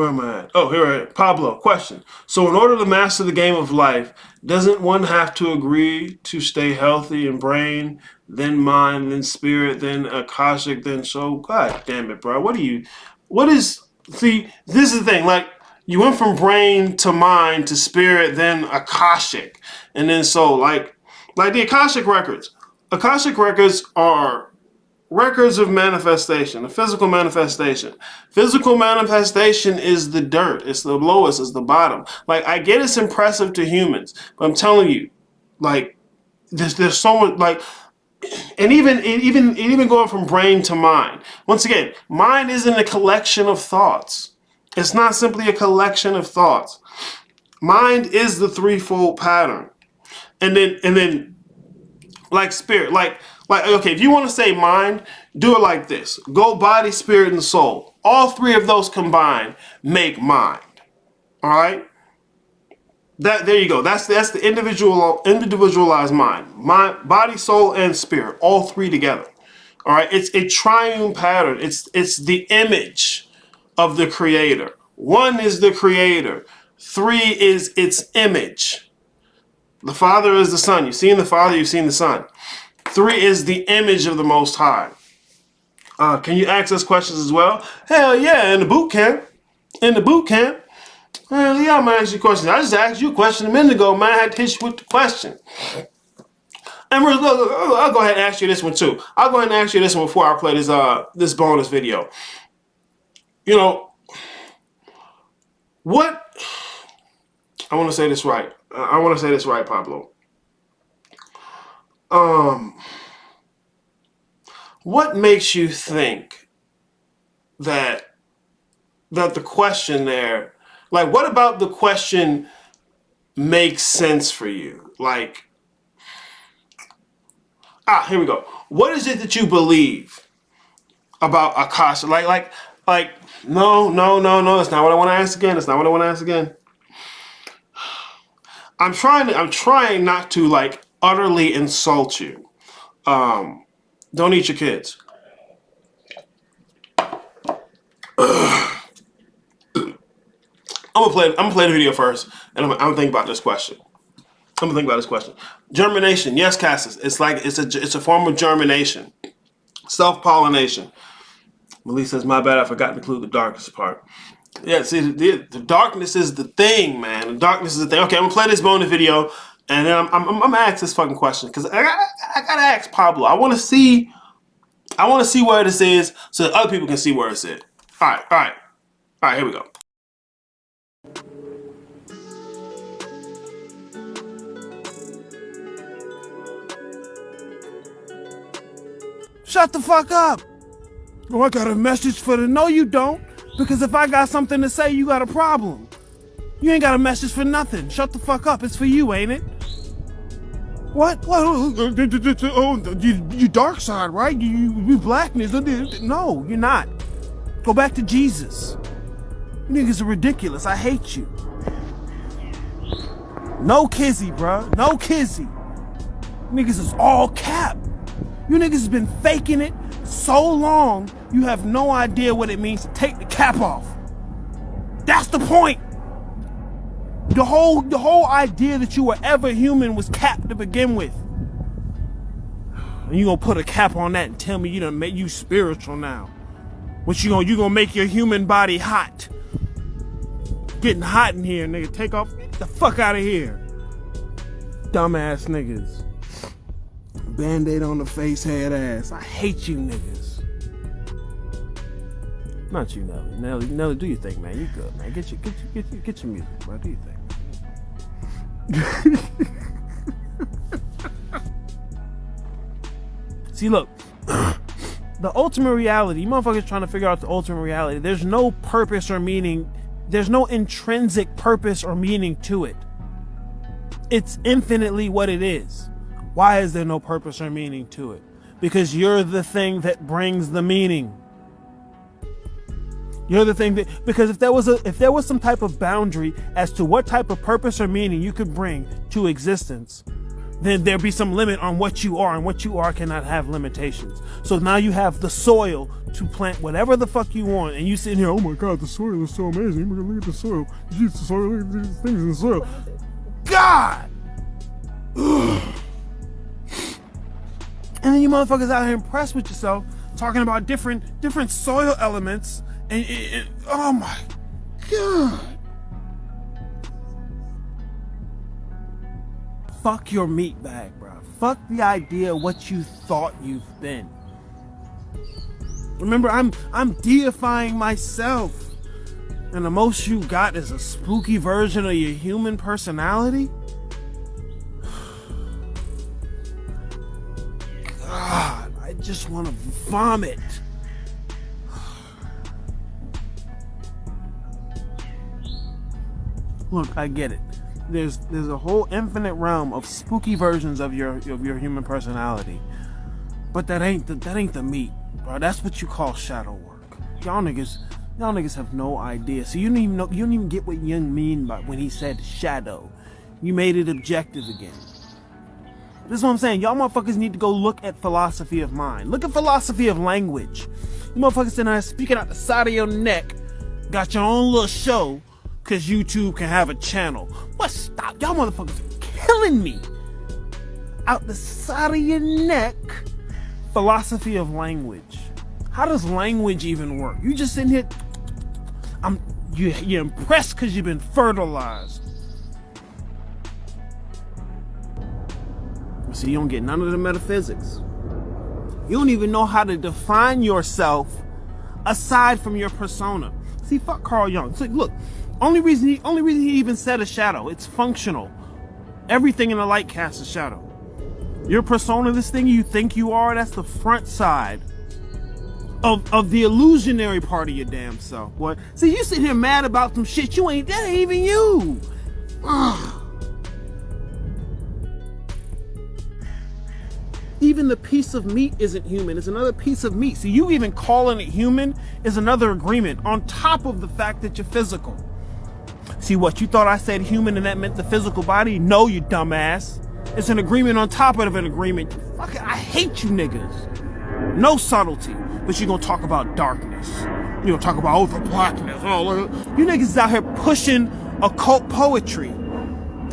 am I at? Oh, here I am. Pablo, question. So in order to master the game of life, doesn't one have to agree to stay healthy in brain, then mind, then spirit, then Akashic, then soul? God damn it, bro. See, this is the thing. Like, you went from brain to mind to spirit, then Akashic, and then soul. Like the Akashic records. Akashic records are records of manifestation, the physical manifestation. Physical manifestation is the dirt. It's the lowest. It's the bottom. Like, I get it's impressive to humans, but I'm telling you, like, there's so much, like, and even going from brain to mind. Once again, mind isn't a collection of thoughts. It's not simply a collection of thoughts. Mind is the threefold pattern, and then like spirit, like okay, if you want to say mind, do it like this: go body, spirit, and soul. All 3 of those combined make mind. All right. There you go. That's the individualized mind, body, soul, and spirit. All 3 together. All right. It's a triune pattern. It's the image of the creator. 1 is the creator. 3 is its image. The Father is the Son. You've seen the Father. You've seen the Son. 3 is the image of the Most High. Can you ask us questions as well? Hell yeah! In the boot camp. Hell yeah, I'm gonna ask you questions. I just asked you a question a minute ago, man. I had to hit you with the question. And I'll go ahead and ask you this one too. I'll go ahead and ask you this one before I play this bonus video. You know, what? I want to say this right. Pablo. What makes you think that the question there, like, what about the question makes sense for you? Like, here we go. What is it that you believe about Akasha? Like, no. That's not what I want to ask again. I'm trying not to, like, utterly insult you. Don't eat your kids. I'm gonna play the video first, and I'm gonna think about this question. Germination, yes, Cassis. It's a form of germination, self-pollination. Melissa says, "My bad, I forgot to include the darkest part." Yeah, see, the darkness is the thing, man. The darkness is the thing. Okay, I'm gonna play this bonus video, and then I'm gonna ask this fucking question because I gotta ask Pablo. I want to see where this is, so that other people can see where it's at. All right. Here we go. Shut the fuck up. Oh, I got a message for the... No, you don't. Because if I got something to say, you got a problem. You ain't got a message for nothing. Shut the fuck up. It's for you, ain't it? What? Oh, you dark side, right? You blackness. No, you're not. Go back to Jesus. You niggas are ridiculous. I hate you. No kizzy, bruh. No kizzy. Niggas is all cap. You niggas has been faking it so long, you have no idea what it means to take the cap off. That's the point. The whole idea that you were ever human was cap to begin with. And you gonna put a cap on that and tell me you done make you spiritual now. What you gonna make your human body hot? Getting hot in here, nigga. Take off. Get the fuck out of here. Dumbass niggas. Band-aid on the face, head ass. I hate you niggas. Not you, Nelly. Nelly, do your thing, man. You good, man. Get your music, bro. Do your thing. See, look. The ultimate reality, you motherfuckers trying to figure out the ultimate reality. There's no purpose or meaning. There's no intrinsic purpose or meaning to it. It's infinitely what it is. Why is there no purpose or meaning to it? Because you're the thing that brings the meaning. You're the thing that, because if there was some type of boundary as to what type of purpose or meaning you could bring to existence, then there'd be some limit on what you are, and what you are cannot have limitations. So now you have the soil to plant whatever the fuck you want, and you sitting here, oh my God, the soil is so amazing. Look at the soil. Use the soil, look at these things in the soil. God! And then you motherfuckers out here impressed with yourself, talking about different soil elements, and oh my God. Fuck your meat bag, bro. Fuck the idea of what you thought you've been. Remember, I'm deifying myself, and the most you got is a spooky version of your human personality? God, I just want to vomit. Look, I get it. There's a whole infinite realm of spooky versions of your human personality, but that ain't the meat, bro. That's what you call shadow work. Y'all niggas have no idea. So you don't even get what Jung mean by when he said shadow. You made it objective again. This is what I'm saying. Y'all motherfuckers need to go look at philosophy of mind. Look at philosophy of language. You motherfuckers sitting there speaking out the side of your neck, got your own little show, cause YouTube can have a channel. What? Stop. Y'all motherfuckers are killing me. Out the side of your neck, philosophy of language. How does language even work? You just sitting here, you're impressed cause you've been fertilized. So you don't get none of the metaphysics. You don't even know how to define yourself aside from your persona. See, fuck Carl Jung. So look, only reason he even said a shadow, it's functional. Everything in the light casts a shadow. Your persona, this thing you think you are, that's the front side of the illusionary part of your damn self, boy. See, you sitting here mad about some shit that ain't even you. Ugh. Even the piece of meat isn't human. It's another piece of meat. So you even calling it human is another agreement on top of the fact that you're physical. See what? You thought I said human and that meant the physical body? No, you dumbass. It's an agreement on top of an agreement. Fuck it, I hate you niggas. No subtlety. But you're gonna talk about darkness. You're gonna talk about, oh, the blackness. Oh, look. You niggas is out here pushing occult poetry.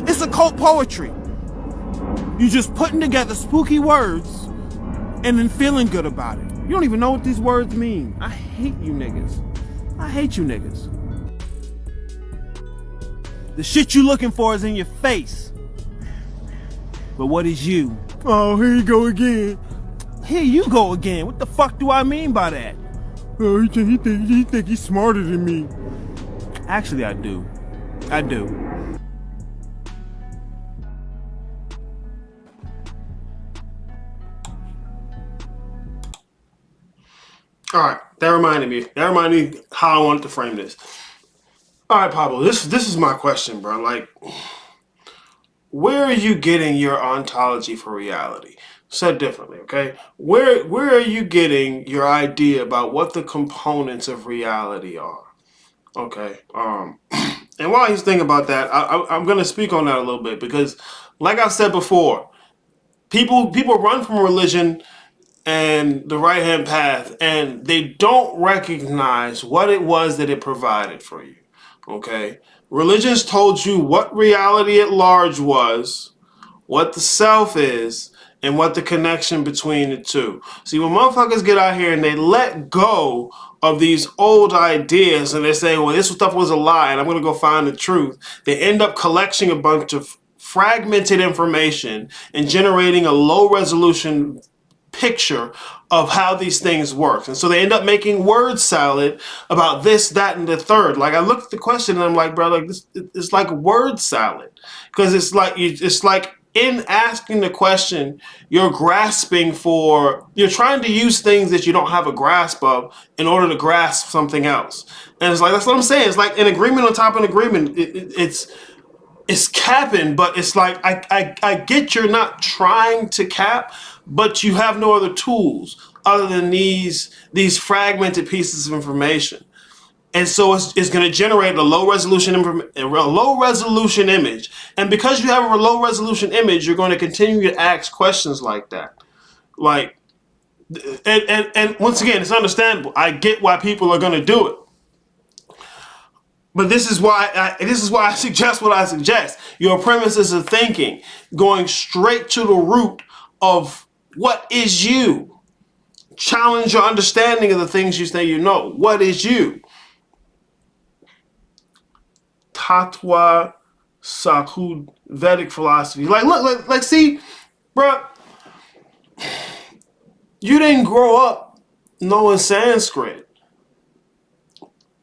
It's occult poetry. You just putting together spooky words and then feeling good about it. You don't even know what these words mean. I hate you niggas. I hate you niggas. The shit you looking for is in your face. But what is you? Oh, here you go again. Here you go again. What the fuck do I mean by that? Oh, he think he's smarter than me. Actually, I do. I do. All right, that reminded me how I wanted to frame this. All right, Pablo. This is my question, bro. Like, where are you getting your ontology for reality? Said differently, okay? Where are you getting your idea about what the components of reality are? Okay. And while he's thinking about that, I'm going to speak on that a little bit because, like I've said before, people run from religion and the right hand path, and they don't recognize what it was that it provided for you. Okay, religions told you what reality at large was, what the self is, and what the connection between the two. See, when motherfuckers get out here and they let go of these old ideas and they say, well, this stuff was a lie and I'm going to go find the truth, they end up collecting a bunch of fragmented information and generating a low resolution picture of how these things work. And so they end up making word salad about this, that, and the third. Like I look at the question and I'm like, bro, like this, it's like word salad. Because it's like in asking the question, you're grasping for, you're trying to use things that you don't have a grasp of in order to grasp something else. And it's like, that's what I'm saying. It's like an agreement on top of an agreement. It's capping, but it's like I get you're not trying to cap, but you have no other tools other than these fragmented pieces of information, and so it's going to generate a low resolution image, and because you have a low resolution image, you're going to continue to ask questions like that, like, and once again, it's understandable. I get why people are going to do it. But this is why I suggest what I suggest. Your premises of thinking, going straight to the root of what is you. Challenge your understanding of the things you say you know. What is you? Tatwa Sakud Vedic philosophy. Like, look, like, see, bro, you didn't grow up knowing Sanskrit.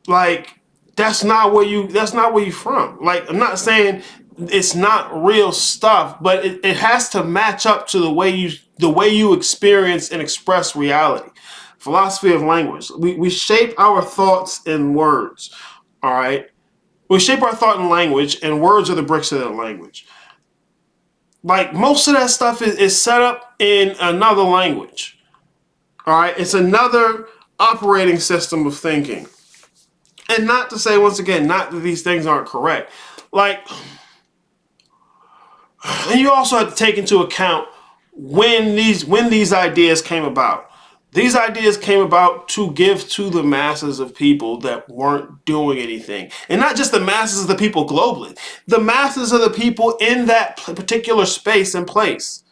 Like, that's not where you from. Like, I'm not saying it's not real stuff, but it has to match up to the way you experience and express reality. Philosophy of language. We shape our thoughts in words. All right. We shape our thought in language, and words are the bricks of that language. Like, most of that stuff is set up in another language. All right. It's another operating system of thinking. And not to say, once again, not that these things aren't correct. Like, and you also have to take into account when these ideas came about. These ideas came about to give to the masses of people that weren't doing anything. And not just the masses of the people globally. The masses of the people in that particular space and place.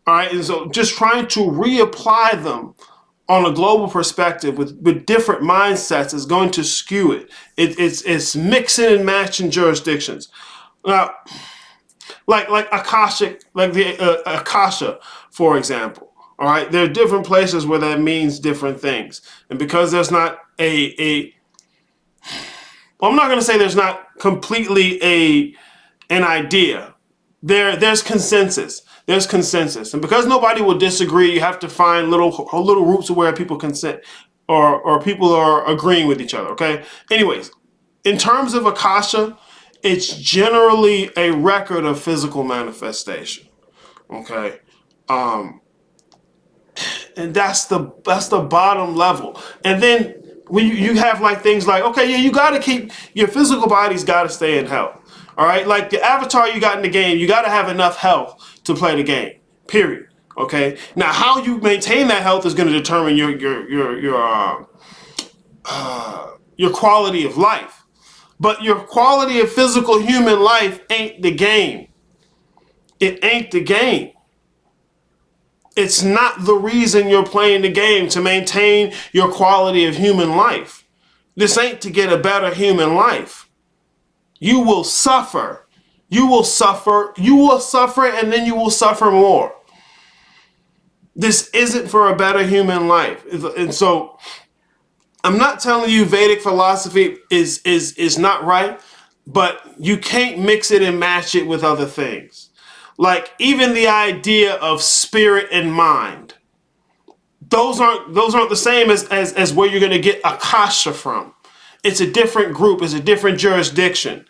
All right, and so just trying to reapply them on a global perspective with different mindsets is going to skew it. It's mixing and matching jurisdictions. Now, like Akashic, like the Akasha, for example. All right, there are different places where that means different things, and because there's not well, I'm not going to say there's not completely an idea. There's consensus. There's consensus, and because nobody will disagree, you have to find little roots of where people consent or people are agreeing with each other. Okay. Anyways, in terms of Akasha, it's generally a record of physical manifestation. Okay. And that's the bottom level. And then when you have like things like, okay, yeah, you got to keep your physical body's got to stay in health. All right, like the avatar you got in the game, you got to have enough health to play the game. Period. Okay. Now, how you maintain that health is going to determine your quality of life. But your quality of physical human life ain't the game. It ain't the game. It's not the reason you're playing the game to maintain your quality of human life. This ain't to get a better human life. You will suffer. You will suffer. You will suffer, and then you will suffer more. This isn't for a better human life. And so I'm not telling you Vedic philosophy is not right, but you can't mix it and match it with other things. Like even the idea of spirit and mind. Those aren't the same as where you're going to get Akasha from. It's a different group. It's a different jurisdiction.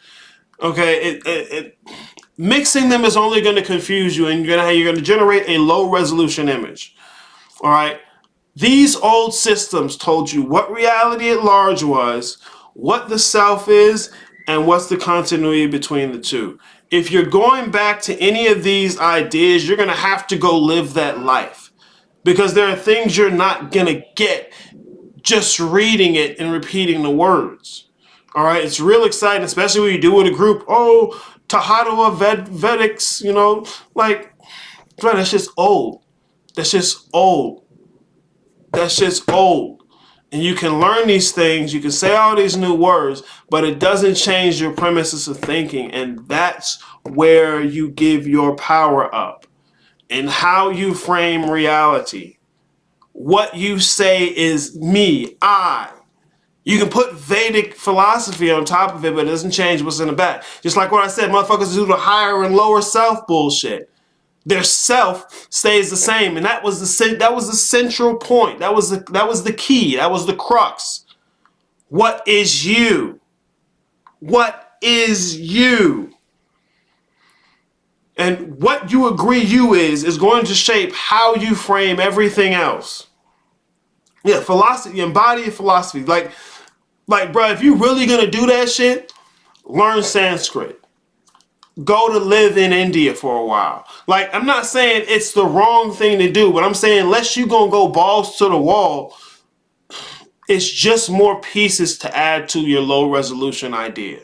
Okay, mixing them is only going to confuse you, and you're going to generate a low resolution image. All right. These old systems told you what reality at large was, what the self is, and what's the continuity between the two. If you're going back to any of these ideas, you're going to have to go live that life, because there are things you're not going to get just reading it and repeating the words. All right, it's real exciting, especially when you do with a group. Oh, Tahadua Vedics, like, bro, that's just old. That's just old. That's just old. And you can learn these things, you can say all these new words, but it doesn't change your premises of thinking. And that's where you give your power up and how you frame reality. What you say is me, I. You can put Vedic philosophy on top of it, but it doesn't change what's in the back. Just like what I said, motherfuckers do the higher and lower self bullshit. Their self stays the same, and that was the central point. That was the key. That was the crux. What is you? What is you? And what you agree you is going to shape how you frame everything else. Yeah, philosophy, embody philosophy. Like, bro, if you really gonna do that shit, learn Sanskrit. Go to live in India for a while. Like, I'm not saying it's the wrong thing to do, but I'm saying unless you gonna go balls to the wall, it's just more pieces to add to your low resolution idea.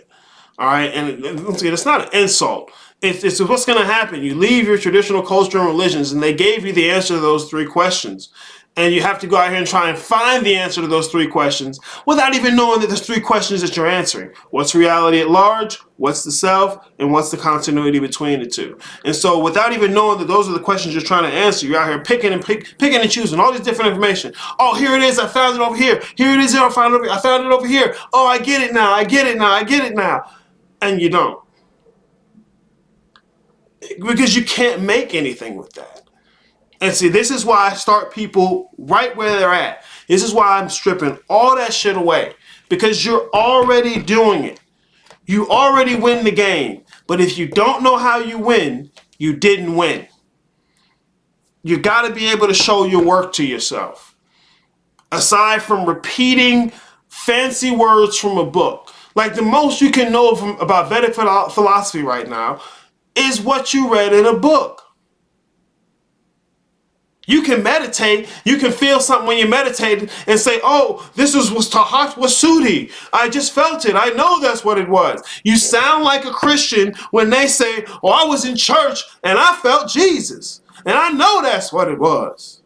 All right, and it's not an insult. It's what's gonna happen. You leave your traditional culture and religions, and they gave you the answer to those three questions. And you have to go out here and try and find the answer to those three questions without even knowing that there's three questions that you're answering. What's reality at large? What's the self? And what's the continuity between the two? And so without even knowing that those are the questions you're trying to answer, you're out here picking and choosing all this different information. Oh, here it is. I found it over here. Here it is. I found it over here. Oh, I get it now. I get it now. I get it now. And you don't. Because you can't make anything with that. And see, this is why I start people right where they're at. This is why I'm stripping all that shit away. Because you're already doing it. You already win the game. But if you don't know how you win, you didn't win. You got to be able to show your work to yourself. Aside from repeating fancy words from a book. Like, the most you can know about Vedic philosophy right now is what you read in a book. You can meditate, you can feel something when you meditate and say, oh, this was Tahat Wasudi. I just felt it. I know that's what it was. You sound like a Christian when they say, oh, I was in church and I felt Jesus. And I know that's what it was.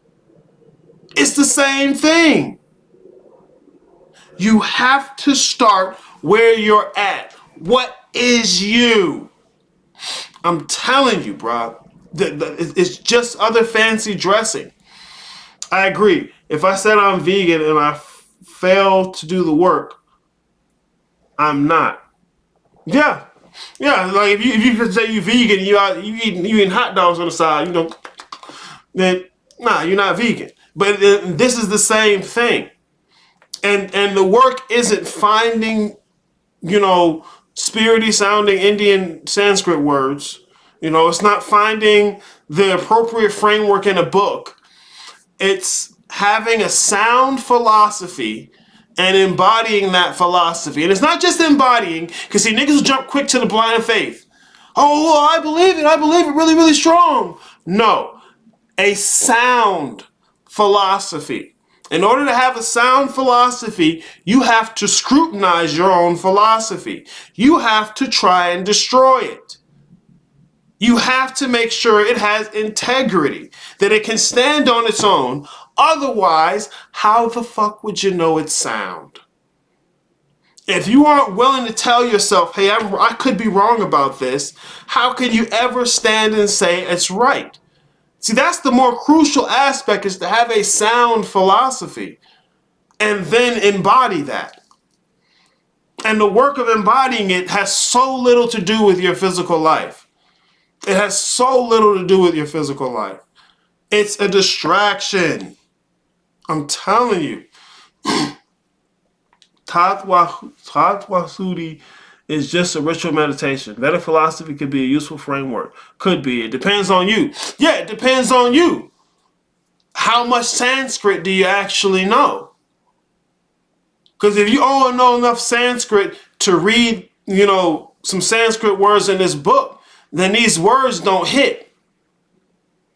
It's the same thing. You have to start where you're at. What is you? I'm telling you, bro. It's just other fancy dressing. I agree. If I said I'm vegan and I fail to do the work, I'm not. Yeah. Like if you just say you vegan, you eating hot dogs on the side, then nah, you're not vegan. But this is the same thing, and the work isn't finding, spirity sounding Indian Sanskrit words. It's not finding the appropriate framework in a book. It's having a sound philosophy and embodying that philosophy. And it's not just embodying, because see, niggas will jump quick to the blind faith. Oh, well, I believe it really, really strong. No, a sound philosophy. In order to have a sound philosophy, you have to scrutinize your own philosophy. You have to try and destroy it. You have to make sure it has integrity, that it can stand on its own. Otherwise, how the fuck would you know it's sound? If you aren't willing to tell yourself, hey, I could be wrong about this, how can you ever stand and say it's right? See, that's the more crucial aspect, is to have a sound philosophy and then embody that. And the work of embodying it has so little to do with your physical life. It has so little to do with your physical life. It's a distraction. I'm telling you. Tatwasuti is just a ritual meditation. Vedic philosophy could be a useful framework. Could be. It depends on you. Yeah, it depends on you. How much Sanskrit do you actually know? Because if you only know enough Sanskrit to read, some Sanskrit words in this book, then these words don't hit.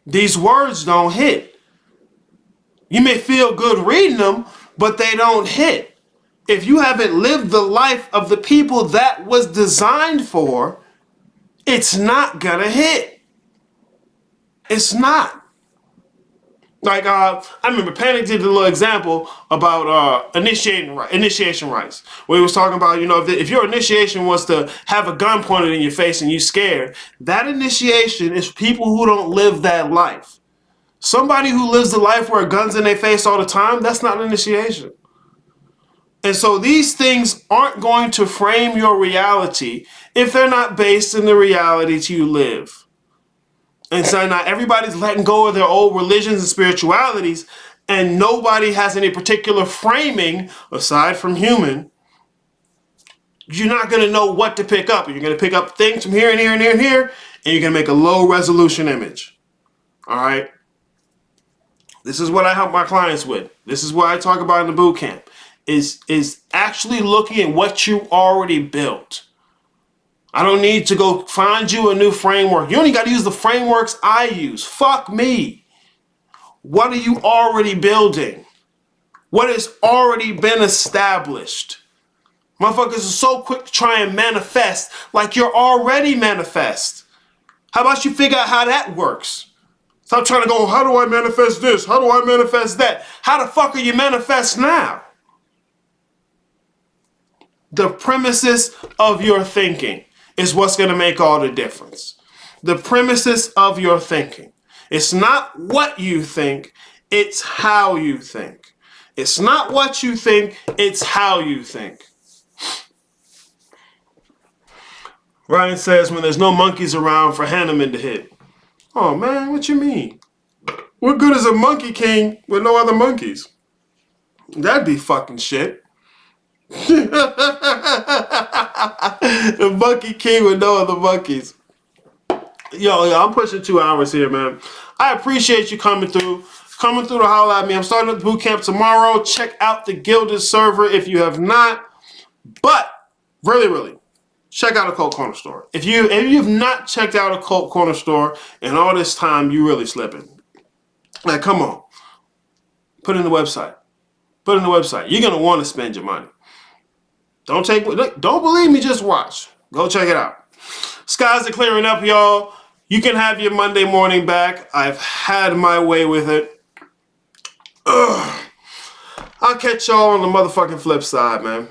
These words don't hit. You may feel good reading them, but they don't hit. If you haven't lived the life of the people that was designed for, it's not gonna hit. It's not. Like, I remember Panic did a little example about initiation rites, where he was talking about, if your initiation was to have a gun pointed in your face and you scared, that initiation is people who don't live that life. Somebody who lives the life where a gun's in their face all the time, that's not an initiation. And so these things aren't going to frame your reality if they're not based in the realities you live. And so now everybody's letting go of their old religions and spiritualities, and nobody has any particular framing aside from human. You're not going to know what to pick up. You're going to pick up things from here and here and here and here, and you're going to make a low resolution image. All right? This is what I help my clients with. This is what I talk about in the boot camp, is actually looking at what you already built. I don't need to go find you a new framework. You only got to use the frameworks I use. Fuck me. What are you already building? What has already been established? Motherfuckers are so quick to try and manifest like you're already manifest. How about you figure out how that works? Stop trying to go, how do I manifest this? How do I manifest that? How the fuck are you manifest now? The premises of your thinking is what's going to make all the difference. The premises of your thinking. It's not what you think, it's how you think. It's not what you think, it's how you think. Ryan says, when there's no monkeys around for Hanneman to hit. Oh man, what you mean? What good is a monkey king with no other monkeys? That'd be fucking shit. The monkey king with no other monkeys. Yo, I'm pushing 2 hours here, man. I appreciate you coming through to holler at me. I'm starting the boot camp tomorrow. Check out the Gilded server if you have not. But really, check out Occult Corner Store. If you've not checked out Occult Corner Store in all this time, you really slipping. Like, come on. Put in the website. You're gonna want to spend your money. Don't believe me, just watch. Go check it out. Skies are clearing up, y'all. You can have your Monday morning back. I've had my way with it. Ugh. I'll catch y'all on the motherfucking flip side, man.